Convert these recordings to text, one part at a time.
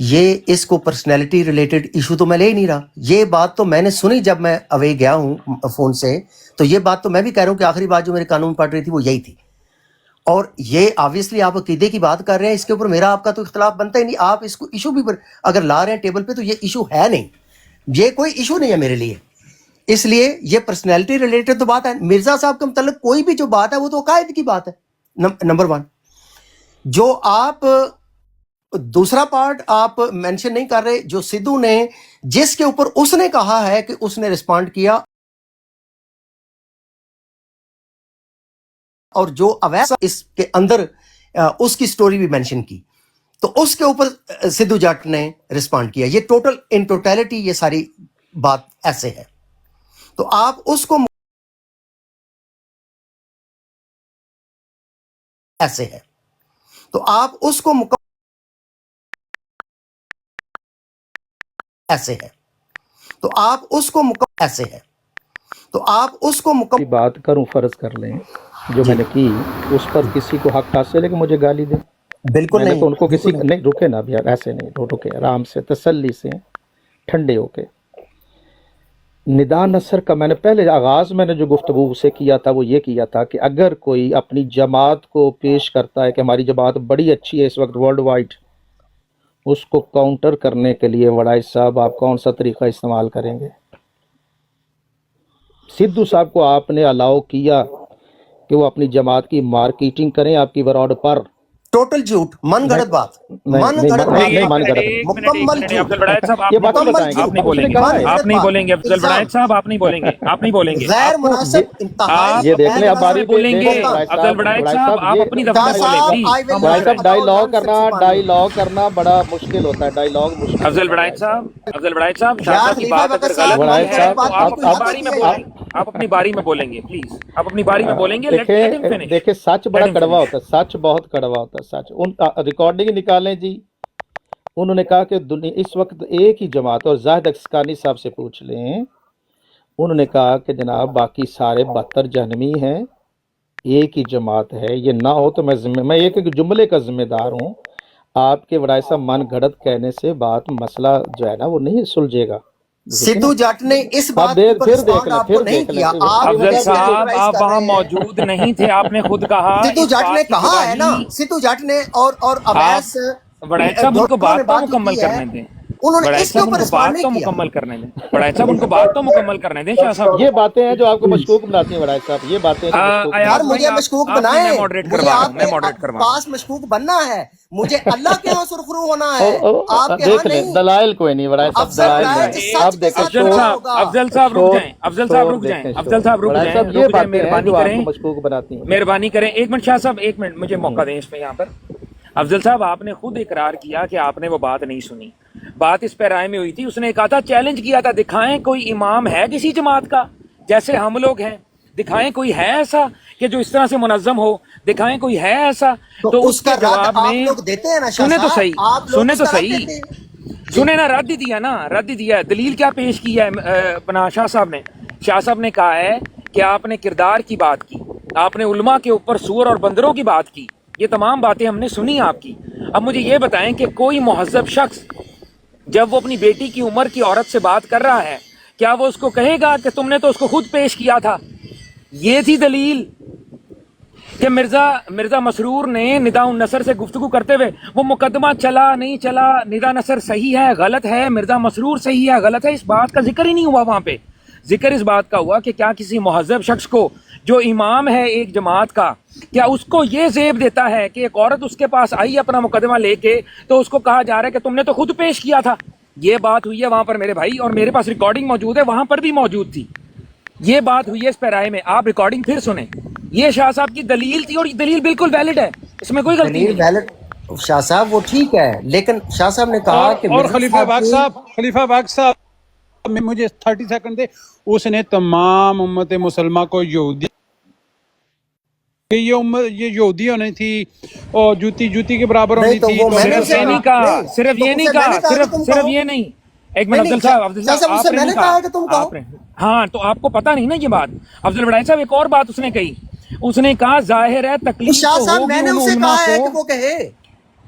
یہ اس کو personality related issue تو میں لے ہی نہیں رہا. یہ بات تو میں نے سنی جب میں اوے گیا ہوں فون سے, تو یہ بات تو میں بھی کہہ رہا ہوں کہ آخری بات جو میرے کانوں میں پڑ رہی تھی وہ یہی تھی. اور یہ آبویسلی آپ عقیدے کی بات کر رہے ہیں, اس کے اوپر میرا آپ کا تو اختلاف بنتا ہی نہیں. آپ اس کو ایشو بھی اگر لا رہے ہیں ٹیبل پہ تو یہ ایشو ہے نہیں, یہ کوئی ایشو نہیں ہے میرے لیے. اس لیے یہ پرسنالٹی ریلیٹڈ تو بات ہے. مرزا صاحب کے متعلق کوئی بھی جو بات ہے وہ تو عقائد کی بات ہے. نمبر ون, جو آپ دوسرا پارٹ آپ مینشن نہیں کر رہے, جو سدھو نے جس کے اوپر اس نے کہا ہے کہ اس نے رسپونڈ کیا, اور جو اویس اس کے اندر اس کی سٹوری بھی مینشن کی, تو اس کے اوپر سدھو جٹ نے رسپونڈ کیا. یہ ٹوٹل ان ٹوٹیلٹی یہ ساری بات ایسے ہے. تو آپ اس کو ایسے ہے تو آپ اس کو ایسے ہے تو آپ اس کو ایسے ہے تو آپ اس کو کی بات کروں, فرض کر لیں جو میں نے کی اس پر کسی کو حق حاصل ہے کہ مجھے گالی دے؟ بالکل میں نے نہیں. تو ان کو کسی نہیں, رکے نا ابھی, ایسے نہیں, رکے آرام سے, تسلی سے, ٹھنڈے ہو کے. ندا نصر کا میں نے پہلے آغاز میں نے جو گفتگو سے کیا تھا وہ یہ کیا تھا کہ اگر کوئی اپنی جماعت کو پیش کرتا ہے کہ ہماری جماعت بڑی اچھی ہے اس وقت ورلڈ وائڈ, اس کو کاؤنٹر کرنے کے لیے وڑائی صاحب آپ کون سا طریقہ استعمال کریں گے؟ سدھو صاحب کو آپ نے الاؤ کیا کہ وہ اپنی جماعت کی مارکیٹنگ کریں آپ کی وراڈ پر؟ ٹوٹل جھوٹ, من گھڑت بات, من گھڑت مکمل جھوٹ. افضل بڑائچ صاحب یہ بات مکمل بتائیں گے, آپ نہیں بولیں گے, آپ نہیں بولیں گے. افضل بڑائچ صاحب آپ نہیں بولیں گے, آپ نہیں بولیں گے. غیر مناسب انتہائی یہ دیکھ لیں اب باری بولیں گے. افضل بڑائچ صاحب آپ اپنی دفعہ بولیں پلیز. بھائی صاحب ڈائیلاگ کرنا بڑا مشکل ہوتا ہے, ڈائیلاگ مشکل. افضل بڑائچ صاحب شاہ صاحب کی بات اگر غلط بڑائچ ہے صاحب تو آپ اپنی باری میں بولیں, آپ اپنی باری میں بولیں گے پلیز, آپ اپنی باری میں بولیں گے. دیکھیں سچ بڑا کڑوا ہوتا ہے, سچ بہت کڑوا ہوتا ہے سچ. ان ریکارڈنگ نکالیں جی. انہوں نے کہا کہ اس وقت ایک ہی جماعت, اور زاہد اکسکانی صاحب سے پوچھ لیں, انہوں نے کہا کہ جناب باقی سارے 72 جہنمی ہیں, ایک ہی جماعت ہے. یہ نہ ہو تو میں ایک جملے کا ذمہ دار ہوں. آپ کے وڑائے صاحب من گھڑت کہنے سے بات مسئلہ جو ہے نا وہ نہیں سلجھے گا. سدھو جٹ نے اس بات پر رسپونڈ آپ کو نہیں کیا. افضل صاحب آپ وہاں موجود نہیں تھے, آپ نے خود کہا. سدھو جٹ نے کہا ہے نا, سدھو جٹ نے اور اویس بڑائچ صاحب ان کو بات تو مکمل کرنے دیں. انہوں نے بڑائچ اس کے صاحب ان اوپر کو رسپونڈ بات تو نہیں کیا. مکمل کرنے دیں. بڑائچ صاحب ان کو بات تو مکمل کرنے دیں. شاہ صاحب یہ باتیں ہیں جو آپ کو مشکوک بناتی ہیں وڑائچ صاحب, یہ باتیں یار مجھے مشکوک بنائیں, مجھے آپ کے کروا پاس مشکوک بننا ہے, مجھے اللہ کے ہاں سرخرو ہونا ہے, آپ کے دیکھ ہاں لیں. نہیں. دلائل کوئی نہیں وڑائچ صاحب, دلائل نہیں. اب دیکھیں افضل صاحب رک جائیں, افضل صاحب رک جائیں, افضل صاحب رک جائیں, یہ باتیں ہیں مہربانی جو آپ کریں, کو مشکوک بناتی ہیں. مہربانی کریں. ایک منٹ شاہ صاحب, ایک منٹ مجھے موقع دیں اس پہ. یہاں پر افضل صاحب آپ نے خود اقرار کیا کہ آپ نے وہ بات نہیں سنی. بات اس پہ رائے میں ہوئی تھی, اس نے کہا تھا, چیلنج کیا تھا, دکھائیں کوئی امام ہے کسی جماعت کا جیسے ہم لوگ ہیں, دکھائیں کوئی ہے ایسا کہ جو اس طرح سے منظم ہو, دکھائیں کوئی ہے ایسا. تو اس کے جواب میں سنیں تو صحیح, سنیں تو صحیح, سنیں نا, رد دیا نا, رد دیا. دلیل کیا پیش کی ہے اپنا شاہ صاحب نے؟ شاہ صاحب نے کہا ہے کہ آپ نے کردار کی بات کی, آپ نے علماء کے اوپر سور اور بندروں کی بات کی. یہ تمام باتیں ہم نے سنی آپ کی. اب مجھے یہ بتائیں کہ کوئی مہذب شخص جب وہ اپنی بیٹی کی عمر کی عورت سے بات کر رہا ہے, کیا وہ اس کو کہے گا کہ تم نے تو اس کو خود پیش کیا تھا؟ یہ تھی دلیل کہ مرزا مسرور نے ندا النصر سے گفتگو کرتے ہوئے, وہ مقدمہ چلا نہیں چلا, ندا نصر صحیح ہے غلط ہے, مرزا مسرور صحیح ہے غلط ہے, اس بات کا ذکر ہی نہیں ہوا وہاں پہ. ذکر اس بات کا ہوا کہ کیا کسی مہذب شخص کو جو امام ہے ایک جماعت کا, کیا اس کو یہ زیب دیتا ہے کہ ایک عورت اس کے پاس آئی اپنا مقدمہ لے کے, تو اس کو کہا جا رہا ہے کہ تم نے تو خود پیش کیا تھا؟ یہ بات ہوئی ہے وہاں پر میرے بھائی, اور میرے پاس ریکارڈنگ موجود ہے, وہاں پر بھی موجود تھی. یہ بات ہوئی ہے اس پیرائے میں, آپ ریکارڈنگ پھر سنیں. یہ شاہ صاحب کی دلیل تھی, اور یہ دلیل بالکل ویلڈ ہے, اس میں کوئی غلطی نہیں. شاہ صاحب وہ ٹھیک ہے, لیکن شاہ صاحب نے کہا کہ اور خلیفہ باغ صاحب مجھے 30 سیکنڈ دے. اس نے تمام امت مسلمہ کو یہودی, یہ یہودی ہونی تھی اور جوتی کے برابر ہونی تھی. صرف یہ نہیں کہا, صرف یہ نہیں کہا, صرف یہ نہیں. ایک منٹ افضل صاحب, آپ نے نہیں کہا, ہاں تو آپ کو پتا نہیں نا یہ بات. افضل بڑائی صاحب ایک اور بات اس نے کہی, اس نے کہا ظاہر ہے تکلیف شاہ صاحب میں نے اسے کہا ہے کہ وہ کہے,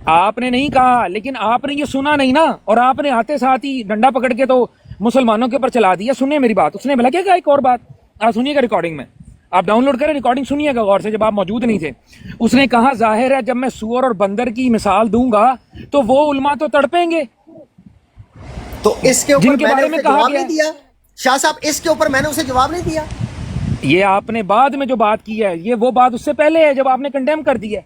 آپ نے نہیں کہا، لیکن آپ نے یہ سنا نہیں نا، اور آپ نے آتے ساتھ ہی ڈنڈا پکڑ کے تو مسلمانوں کے اوپر چلا دیا. سنیں میری بات. اس نے بلا کیا ایک اور بات آپ سنیے گا ریکارڈنگ میں، آپ ڈاؤن لوڈ کریں ریکارڈنگ سنیے گا غور سے، جب آپ موجود نہیں تھے. اس نے کہا ظاہر ہے جب میں سور اور بندر کی مثال دوں گا تو وہ علماء تو تڑپیں گے. تو اس کے اوپر جن کے میں نے بارے میں اسے کہا جواب گیا نہیں دیا شاہ صاحب، اس کے اوپر میں نے اسے جواب نہیں دیا. یہ آپ نے بعد میں جو بات کی ہے، یہ وہ بات اس سے پہلے ہے جب آپ نے کنڈیم کر دی ہے.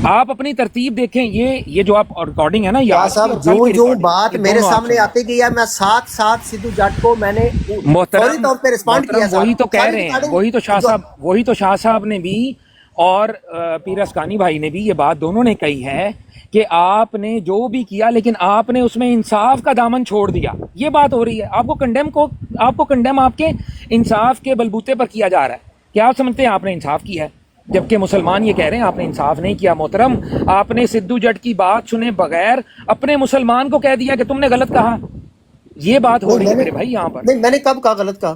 آپ اپنی ترتیب دیکھیں. یہ جو آپ ریکارڈنگ ہے نا، یہ شاہ آج کی صاحب اور کل جو کی جو ریکارڈنگ، بات یہ میرے دونوں آپ سامنے سنیں. آتی گئی ہے میں ساتھ ساتھ سدھو جٹ کو میں نے فوری محترم طور پہ رسپونڈ کیا. وہی تو کہہ ساری رہے ہیں، ریکارڈنگ وہی تو شاہ صاحب نے بھی اور پیر اسکانی بھائی نے بھی یہ بات دونوں نے کہی ہے کہ آپ نے جو بھی کیا لیکن آپ نے اس میں انصاف کا دامن چھوڑ دیا. یہ بات ہو رہی ہے. آپ کو کنڈیم آپ کے انصاف کے بلبوتے پر کیا جا رہا ہے. کیا آپ سمجھتے ہیں آپ نے انصاف کیا ہے؟ جبکہ مسلمان یہ کہہ رہے ہیں آپ نے انصاف نہیں کیا. محترم، آپ نے سدھو جٹ کی بات سنے بغیر اپنے مسلمان کو کہہ دیا کہ تم نے غلط کہا. یہ بات ہو رہی ہے میرے بھائی یہاں پر. نہیں میں نے کب کہا غلط کہا؟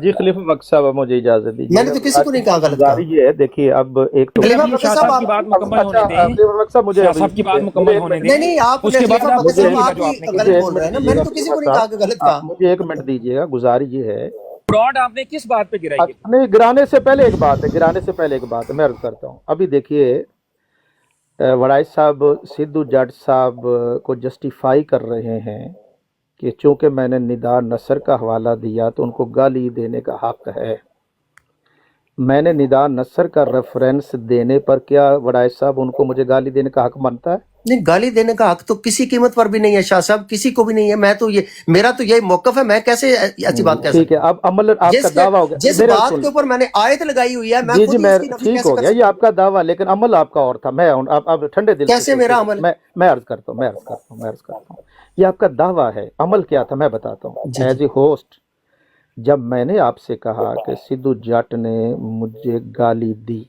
جی خلیفہ بخش صاحب مجھے اجازت دیجیے. میں نے تو کسی کو نہیں کہا غلط کہا. گزارش یہ ہے، دیکھیے اب ایک تو خلیفہ یہ بخش شاہ صاحب صاحب کی بات مکمل ہونے دیں. خلیفہ بخش صاحب مجھے شاہ صاحب کی بات مکمل ہونے دیں. نہیں نہیں آپ اس کے بعد خلیفہ آپ بخش مجھے صاحب آپ جو ہی آپ نے غلط مجھے ایک بول رہے ہیں نا، منٹ میں نے دیجیے تو گا کسی خلیفہ کو نہیں کہا کہ غلط کہا. صاحب، مجھے ایک منٹ دیجیے گا. گزارش یہ ہے، براڈ آپ نے کس بات پہ گرائی ہے؟ نہیں گرانے سے پہلے ایک بات ہے میں عرض کرتا ہوں. ابھی دیکھیے وڑائچ صاحب سدھو جٹ صاحب کو جسٹیفائی کر رہے ہیں کہ چونکہ میں نے ندا نصر کا حوالہ دیا تو ان کو گالی دینے کا حق ہے. میں نے ندا نصر کا ریفرنس دینے پر کیا وڑائچ صاحب ان کو مجھے گالی دینے کا حق بنتا ہے؟ نہیں گالی دینے کا حق تو کسی قیمت پر بھی نہیں ہے شاہ صاحب، کسی کو بھی نہیں ہے. میں تو میرا تو یہی موقف ہے، میں کیسے ایسی بات کہہ ٹھیک ہے. سکتا ہوں؟ اب عمل آپ کا دعویٰ ہو گیا. جس میرے بات سن کے اوپر میں نے آیت لگائی ہوئی ہے، میں جی خود ہی میں اس کی نفی ٹھیک کیسے ہو کر گیا، یہ سکتا آپ کا دعویٰ، لیکن عمل آپ کا اور تھا. میں اب ٹھنڈے دل سے کیسے میرا عمل ہے؟ میں عرض کرتا ہوں. یہ آپ کا دعویٰ ہے. عمل کیا تھا میں بتاتا ہوں. جی ایز اے ہوسٹ جب میں نے آپ سے کہا کہ سدھو جٹ نے مجھے گالی دی،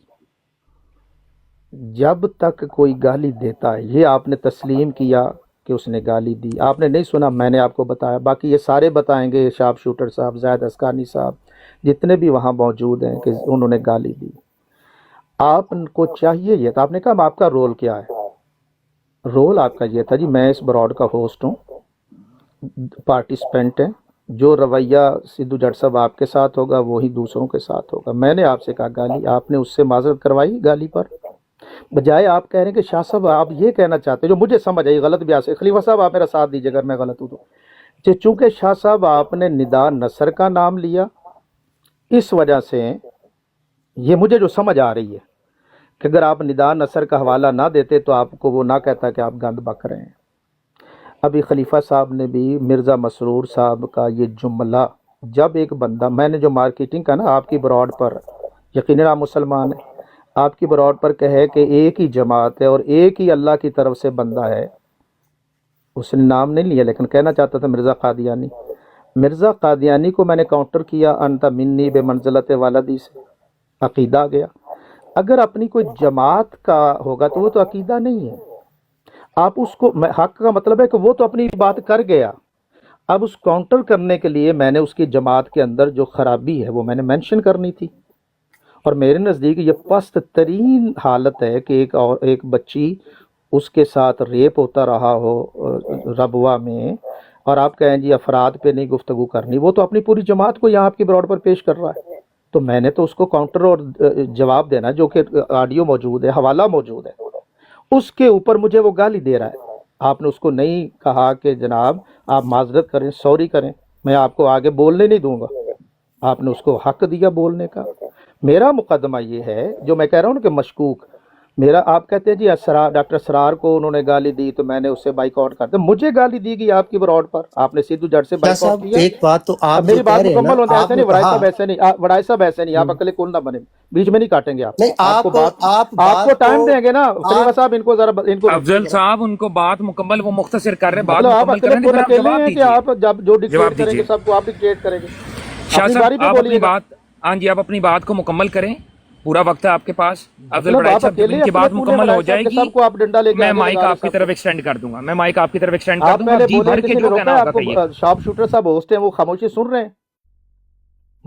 جب تک کوئی گالی دیتا ہے یہ آپ نے تسلیم کیا کہ اس نے گالی دی. آپ نے نہیں سنا، میں نے آپ کو بتایا. باقی یہ سارے بتائیں گے، شارپ شوٹر صاحب، زاہد اسکانی صاحب، جتنے بھی وہاں موجود ہیں کہ انہوں نے گالی دی. آپ کو چاہیے یہ تھا، آپ نے کہا آپ کا رول کیا ہے. رول آپ کا یہ تھا جی میں اس براڈ کا ہوسٹ ہوں، پارٹیسپینٹ ہیں. جو رویہ سدھو جٹ صاحب آپ کے ساتھ ہوگا وہی دوسروں کے ساتھ ہوگا. میں نے آپ سے کہا گالی، آپ نے اس سے معذرت کروائی گالی پر. بجائے آپ کہہ رہے ہیں کہ شاہ صاحب آپ یہ کہنا چاہتے ہیں جو مجھے سمجھ آئی غلط بھی آ سکے. خلیفہ صاحب آپ میرا ساتھ دیجیے اگر میں غلط ہوں تو. چونکہ شاہ صاحب آپ نے ندا نصر کا نام لیا، اس وجہ سے یہ مجھے جو سمجھ آ رہی ہے کہ اگر آپ ندا نصر کا حوالہ نہ دیتے تو آپ کو وہ نہ کہتا کہ آپ گند بک رہے ہیں. ابھی خلیفہ صاحب نے بھی مرزا مسرور صاحب کا یہ جملہ، جب ایک بندہ، میں نے جو مارکیٹنگ کا نا آپ کی براڈ پر، یقیناً آپ مسلمان ہیں، آپ کی براڈ پر کہے کہ ایک ہی جماعت ہے اور ایک ہی اللہ کی طرف سے بندہ ہے. اس نے نام نہیں لیا لیکن کہنا چاہتا تھا مرزا قادیانی. مرزا قادیانی کو میں نے کاؤنٹر کیا انت منی بے منزلت والدی سے، عقیدہ گیا. اگر اپنی کوئی جماعت کا ہوگا تو وہ تو عقیدہ نہیں ہے. آپ اس کو، حق کا مطلب ہے کہ وہ تو اپنی بات کر گیا. اب اس کاؤنٹر کرنے کے لیے میں نے اس کی جماعت کے اندر جو خرابی ہے وہ میں نے مینشن کرنی تھی. اور میرے نزدیک یہ پست ترین حالت ہے کہ ایک بچی اس کے ساتھ ریپ ہوتا رہا ہو ربوہ میں، اور آپ کہیں جی افراد پہ نہیں گفتگو کرنی. وہ تو اپنی پوری جماعت کو یہاں آپ کی براڈ پر پیش کر رہا ہے. تو میں نے تو اس کو کاؤنٹر اور جواب دینا، جو کہ آڈیو موجود ہے، حوالہ موجود ہے، اس کے اوپر مجھے وہ گالی دے رہا ہے. آپ نے اس کو نہیں کہا کہ جناب آپ معذرت کریں، سوری کریں، میں آپ کو آگے بولنے نہیں دوں گا. آپ نے اس کو حق دیا بولنے کا. میرا مقدمہ یہ ہے جو میں کہہ رہا ہوں نا کہ مشکوک میرا، آپ کہتے ہیں جی ڈاکٹر اسرار کو انہوں نے گالی دی تو میں نے اس سے بائیک آؤٹ کر دیا. مجھے گالی دی گئی آپ کی براڈ پر، آپ نے سدھو جٹ سے بائیک آؤٹ کیا. ایک بات تو آپ میری بات مکمل ہوتا ہے، ایسے نہیں وڑائچ صاحب، ایسے نہیں وڑائچ صاحب، ایسے نہیں آپ عقل کل نہ بنے، بیچ میں نہیں کاٹیں گے. آپ کو ٹائم دیں گے نا خلیفہ صاحب. ان کو ذرا افضل صاحب ان کو بات مکمل وہ مختصر کر رہے ہیں، بات آپ مکمل عقل کل اکیلے ہیں کہ آپ جب جو ڈکٹیٹ کریں دیجیے گے سب کو آپ ڈکٹیٹ کریں گے. شاہ صاحب آپ اپنی بات، ہاں جی آپ اپنی بات کو مکمل کریں، پورا وقت ہے آپ کے پاس. افضل وڑائچ صاحب جب ان کی بات مکمل ہو جائے گی میں مائک آپ کی طرف ایکسٹینڈ کر دوں گا. آپ پہلے بولے کسی نے روکا ہے آپ کو؟ شارپ شوٹر صاحب ہوسٹ ہیں، وہ خاموشی سن رہے ہیں.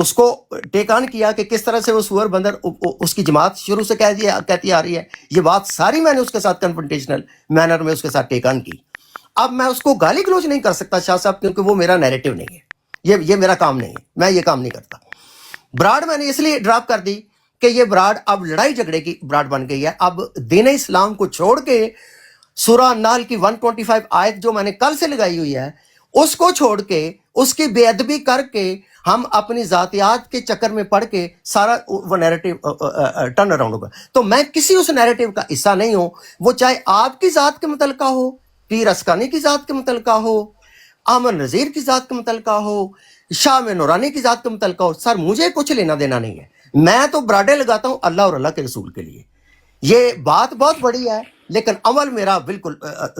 اس کو ٹیک آن کیا کہ کس طرح سے وہ سور بندر اس کی جماعت شروع سے کہتی آ رہی ہے. یہ بات ساری میں نے اس کے ساتھ کنفرنٹیشنل مینر میں اس کے ساتھ ٹیک آن کی. اب میں اس کو گالی گلوچ نہیں کر سکتا شاہ صاحب، کیونکہ وہ میرا نیریٹو نہیں ہے، یہ میرا کام نہیں ہے، میں یہ کام نہیں کرتا. براڈ میں نے اس لیے ڈراپ کر دی کہ یہ براڈ اب لڑائی جھگڑے کی براڈ بن گئی ہے. اب دین اسلام کو چھوڑ کے سورہ نال کی 125 آیت جو میں نے کل سے لگائی ہوئی ہے اس کو چھوڑ کے اس کی بے ادبی کر کے ہم اپنی ذاتیات کے چکر میں پڑھ کے سارا وہ نیریٹو ٹرن اراؤنڈ ہوگا. تو میں کسی اس نیریٹو کا حصہ نہیں ہوں، وہ چاہے آپ کی ذات کے متعلقہ ہو، پیر اسکانی کی ذات کے متعلقہ ہو، احمد نذیر کی ذات کے متعلقہ ہو، شاہ میں نورانی کی ذات کے متعلقہ ہو. سر مجھے کچھ لینا دینا نہیں ہے، میں تو براڈے لگاتا ہوں اللہ اور اللہ کے رسول کے لیے. یہ بات بہت بڑی ہے لیکن عمل میرا بالکل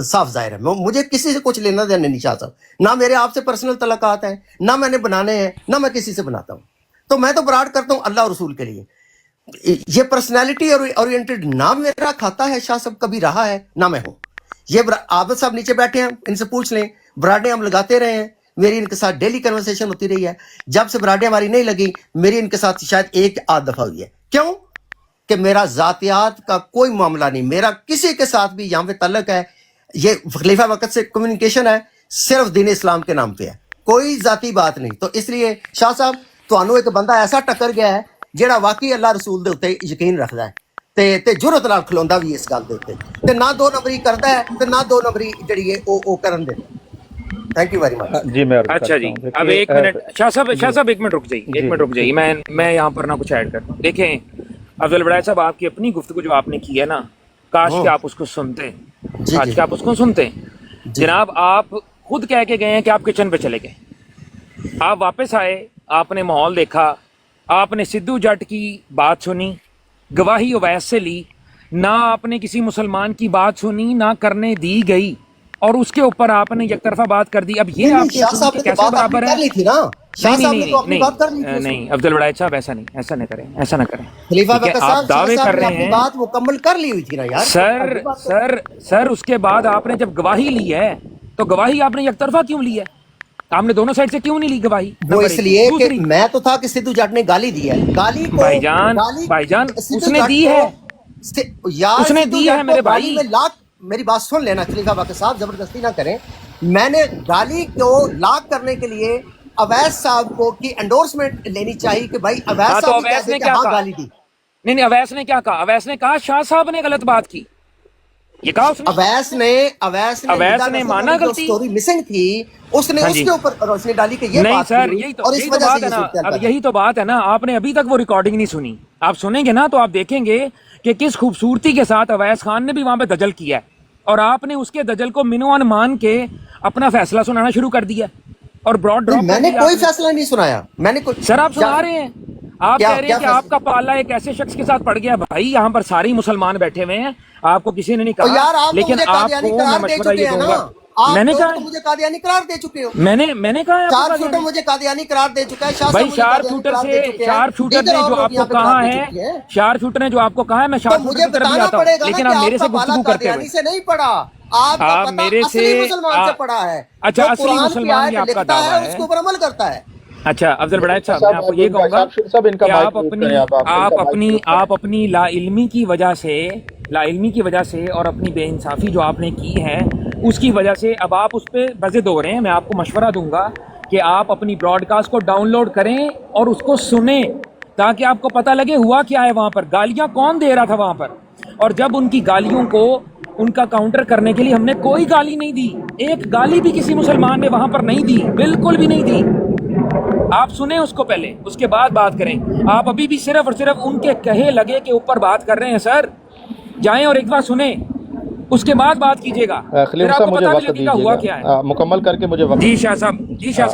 صاف ظاہر ہے. مجھے کسی سے کچھ لینا دینا نہیں، شاہ صاحب. نہ میرے آپ سے پرسنل تعلقات ہیں، نہ میں نے بنانے ہیں، نہ میں کسی سے بناتا ہوں. تو میں تو براڈ کرتا ہوں اللہ اور رسول کے لیے. یہ پرسنالٹی اورینٹڈ نہ میرا کھاتا ہے شاہ صاحب کبھی رہا ہے نہ میں ہوں. یہ عابد صاحب نیچے بیٹھے ہیں، ان سے پوچھ لیں، براڈیں ہم لگاتے رہے ہیں، میری ان کے ساتھ ڈیلی کنورسیشن ہوتی رہی ہے. جب سے براڈیں ہماری نہیں لگی میری ان کے ساتھ شاید ایک آدھ دفعہ ہوئی ہے. کیوں کہ میرا ذاتیات کا کوئی معاملہ نہیں، میرا کسی کے ساتھ بھی یہاں پہ تعلق ہے. یہ خلیفہ وقت سے کمیونیکیشن ہے، صرف دین اسلام کے نام پہ ہے، کوئی ذاتی بات نہیں. تو اس لیے شاہ صاحب تانوں ایک بندہ ایسا ٹکر گیا ہے جیڑا واقعی اللہ رسول دے اتنے یقین رکھدا ہے تے جرأت نال کھلوندا بھی اس گل دے اتنے، تے نہ دو نمبری کردا ہے تے نہ دو نمبری جڑی ہے او کرن دے. Thank you very much. جی میں عرض اچھا کرتا جی ہوں اب دیکھیے ایک منٹ شاہ صاحب ایک منٹ رک جائیے، ایک منٹ رک جائیے. میں یہاں پر نہ کچھ ایڈ کرتا ہوں. دیکھیں افضل بڑائے صاحب، آپ کی اپنی گفتگو جو آپ نے کی ہے نا، کاش کہ آپ اس کو سنتے، جی کاش کہ آپ اس کو سنتے. جناب آپ خود کہہ کے گئے ہیں کہ آپ کچن پہ چلے گئے، آپ واپس آئے، آپ نے ماحول دیکھا، آپ نے سدھو جٹ کی بات سنی، گواہی اویس سے لی، نہ آپ نے کسی مسلمان کی بات سنی نہ کرنے دی گئی، اور اس کے اوپر آپ نے یک طرفہ بات کر دی. اب یہ آپ کے شاہ اصول صاحب کے نے تو کیسے بات برابر اپنی ہے؟ کر لی تھی نا، شاہ صاحب نے تو اپنی بات کر لی تھی. نہیں افضل بڑائے صاحب ایسا نہیں، ایسا نہ کریں، ایسا نہ کریں. خلیفہ ٹھیک ہے، وقت صاحب آپ شاہ دعوے صاحب کر نے رہے اپنی ہیں بات مکمل کر لی ہوئی تھی نا یار. سر اس کے بعد آپ نے جب گواہی لی ہے تو گواہی آپ نے یک طرفہ کیوں لی ہے؟ آپ نے دونوں سائڈ سے کیوں نہیں لی گواہی؟ وہ نمبر اس ایک. لیے کہ دوسری، میں تو تھا کہ سدھو جٹ نے گالی دی ہے، گالی کو بھائی جان اس سدھو نے جٹ دی کو ہے، یار اس نے سدھو دی ہے جٹ کو میرے گالی بھائی. میں لاکھ، میری بات سن لینا خلیفہ وقت صاحب، زبردستی نہ کریں. میں نے گالی کو لاک کرنے کے لیے اویس صاحب کو کی انڈورسمنٹ لینی چاہیے کہ بھائی اویس ہاں تو صاحب بھی اویس کہتے نے کہ کیا ہاں کہا؟ گالی دی. نہیں اویس نے کیا کہا؟ اویس نے کہا شاہ صاحب نے غلط بات کی، یہ کہا اس نے. اویس اویس نے نصر مانا والی جو غلطی. سٹوری مسنگ تھی اس نے ہاں اس جی کے اوپر روشنی ڈالی کہ یہ نہیں بات سر، ہوئی یہی اور اس تو وجہ بات سے ہے یہ نا. صورتحال اب پیدا یہی تو بات ہے نا، آپ نے ابھی تک وہ ریکارڈنگ نہیں سنی. آپ سنیں گے نا تو آپ دیکھیں گے کہ کس خوبصورتی کے ساتھ اویس خان نے بھی وہاں پہ دجل کیا ہے، اور آپ نے اس کے دجل کو منوان مان کے اپنا فیصلہ سنانا شروع کر دیا اور براڈ نہیں، ڈراپ میں کر نے دیا کوئی آپ نے. فیصلہ نہیں سنایا. میں نے سر آپ سنا رہے ہیں، آپ کہہ رہے ہیں کہ کیا آپ کا پالا ایک ایسے شخص کے ساتھ پڑ گیا. بھائی یہاں پر سارے مسلمان بیٹھے ہوئے ہیں، آپ کو کسی نے نہیں کہا، یار آپ تو لیکن مجھے آپ قادیانی کو میں قرار دے مشورہ یہ چکے ہیں دوں نا، گا. میں آپ نے لوگ کہا تو مجھے قادیانی قرار دے چکے ہو. میں نے کہا ہے آپ کو شارپ شوٹر قادیانی. مجھے قادیانی قرار دے چکا ہے، شاہ بھائی صاحب مجھے قادیانی قرار دے چکے ہیں، شارپ شوٹر دیگر نے اور جو لوگ آپ کو یہاں پہ قرار کہا دے ہے، چکے ہیں. شارپ شوٹر نے جو آپ کو کہا ہے، میں تو شارپ شوٹر مجھے کی طرف بھی بتانا آتا ہوں، پڑے گا نا لیکن کہ آپ میرے آپ کا سے بالا گفتگو کرتے ہوئے. قادیانی سے نہیں پڑا، آپ کا آپ پتہ میرے سے اصلی مسلمان سے پڑا ہے، اچھا جو اصلی قرآن کی مسلمان یہ آیت آپ کا لکھتا ہے دعویٰ اس ہے. کے اوپر عمل کرتا ہے. اچھا افضل بڑائے صاحب، میں آپ کو صاحب یہ کہوں گا شاہ صاحب ان کا کہ مائک میوٹ کریں، آپ اپنی لا علمی کی وجہ سے اور اپنی بے انصافی جو آپ نے کی ہے اس کی وجہ سے اب آپ اس پہ بزد ہو رہے ہیں. میں آپ کو مشورہ دوں گا کہ آپ اپنی براڈ کاسٹ کو ڈاؤن لوڈ کریں اور اس کو سنیں تاکہ آپ کو پتہ لگے ہوا کیا ہے وہاں پر، گالیاں کون دے رہا تھا وہاں پر. اور جب ان کی گالیوں کو ان کا کاؤنٹر کرنے کے لیے ہم نے کوئی گالی نہیں دی، ایک گالی بھی کسی مسلمان نے وہاں پر نہیں دی، بالکل بھی نہیں دی. آپ سنیں اس کو پہلے، اس کے بعد بات کریں. آپ ابھی بھی صرف اور صرف ان کے کہے لگے کے اوپر بات کر رہے ہیں. سر جائیں اور ایک بار سنیں، اس کے بعد بات کیجیے گا، پھر خلیفہ آپ صاحب کو مجھے پتہ بھی وقت لگے گا دیجیے ہوا کیا ہے. گا، مکمل کر کے مجھے وقت جی شاہ صاحب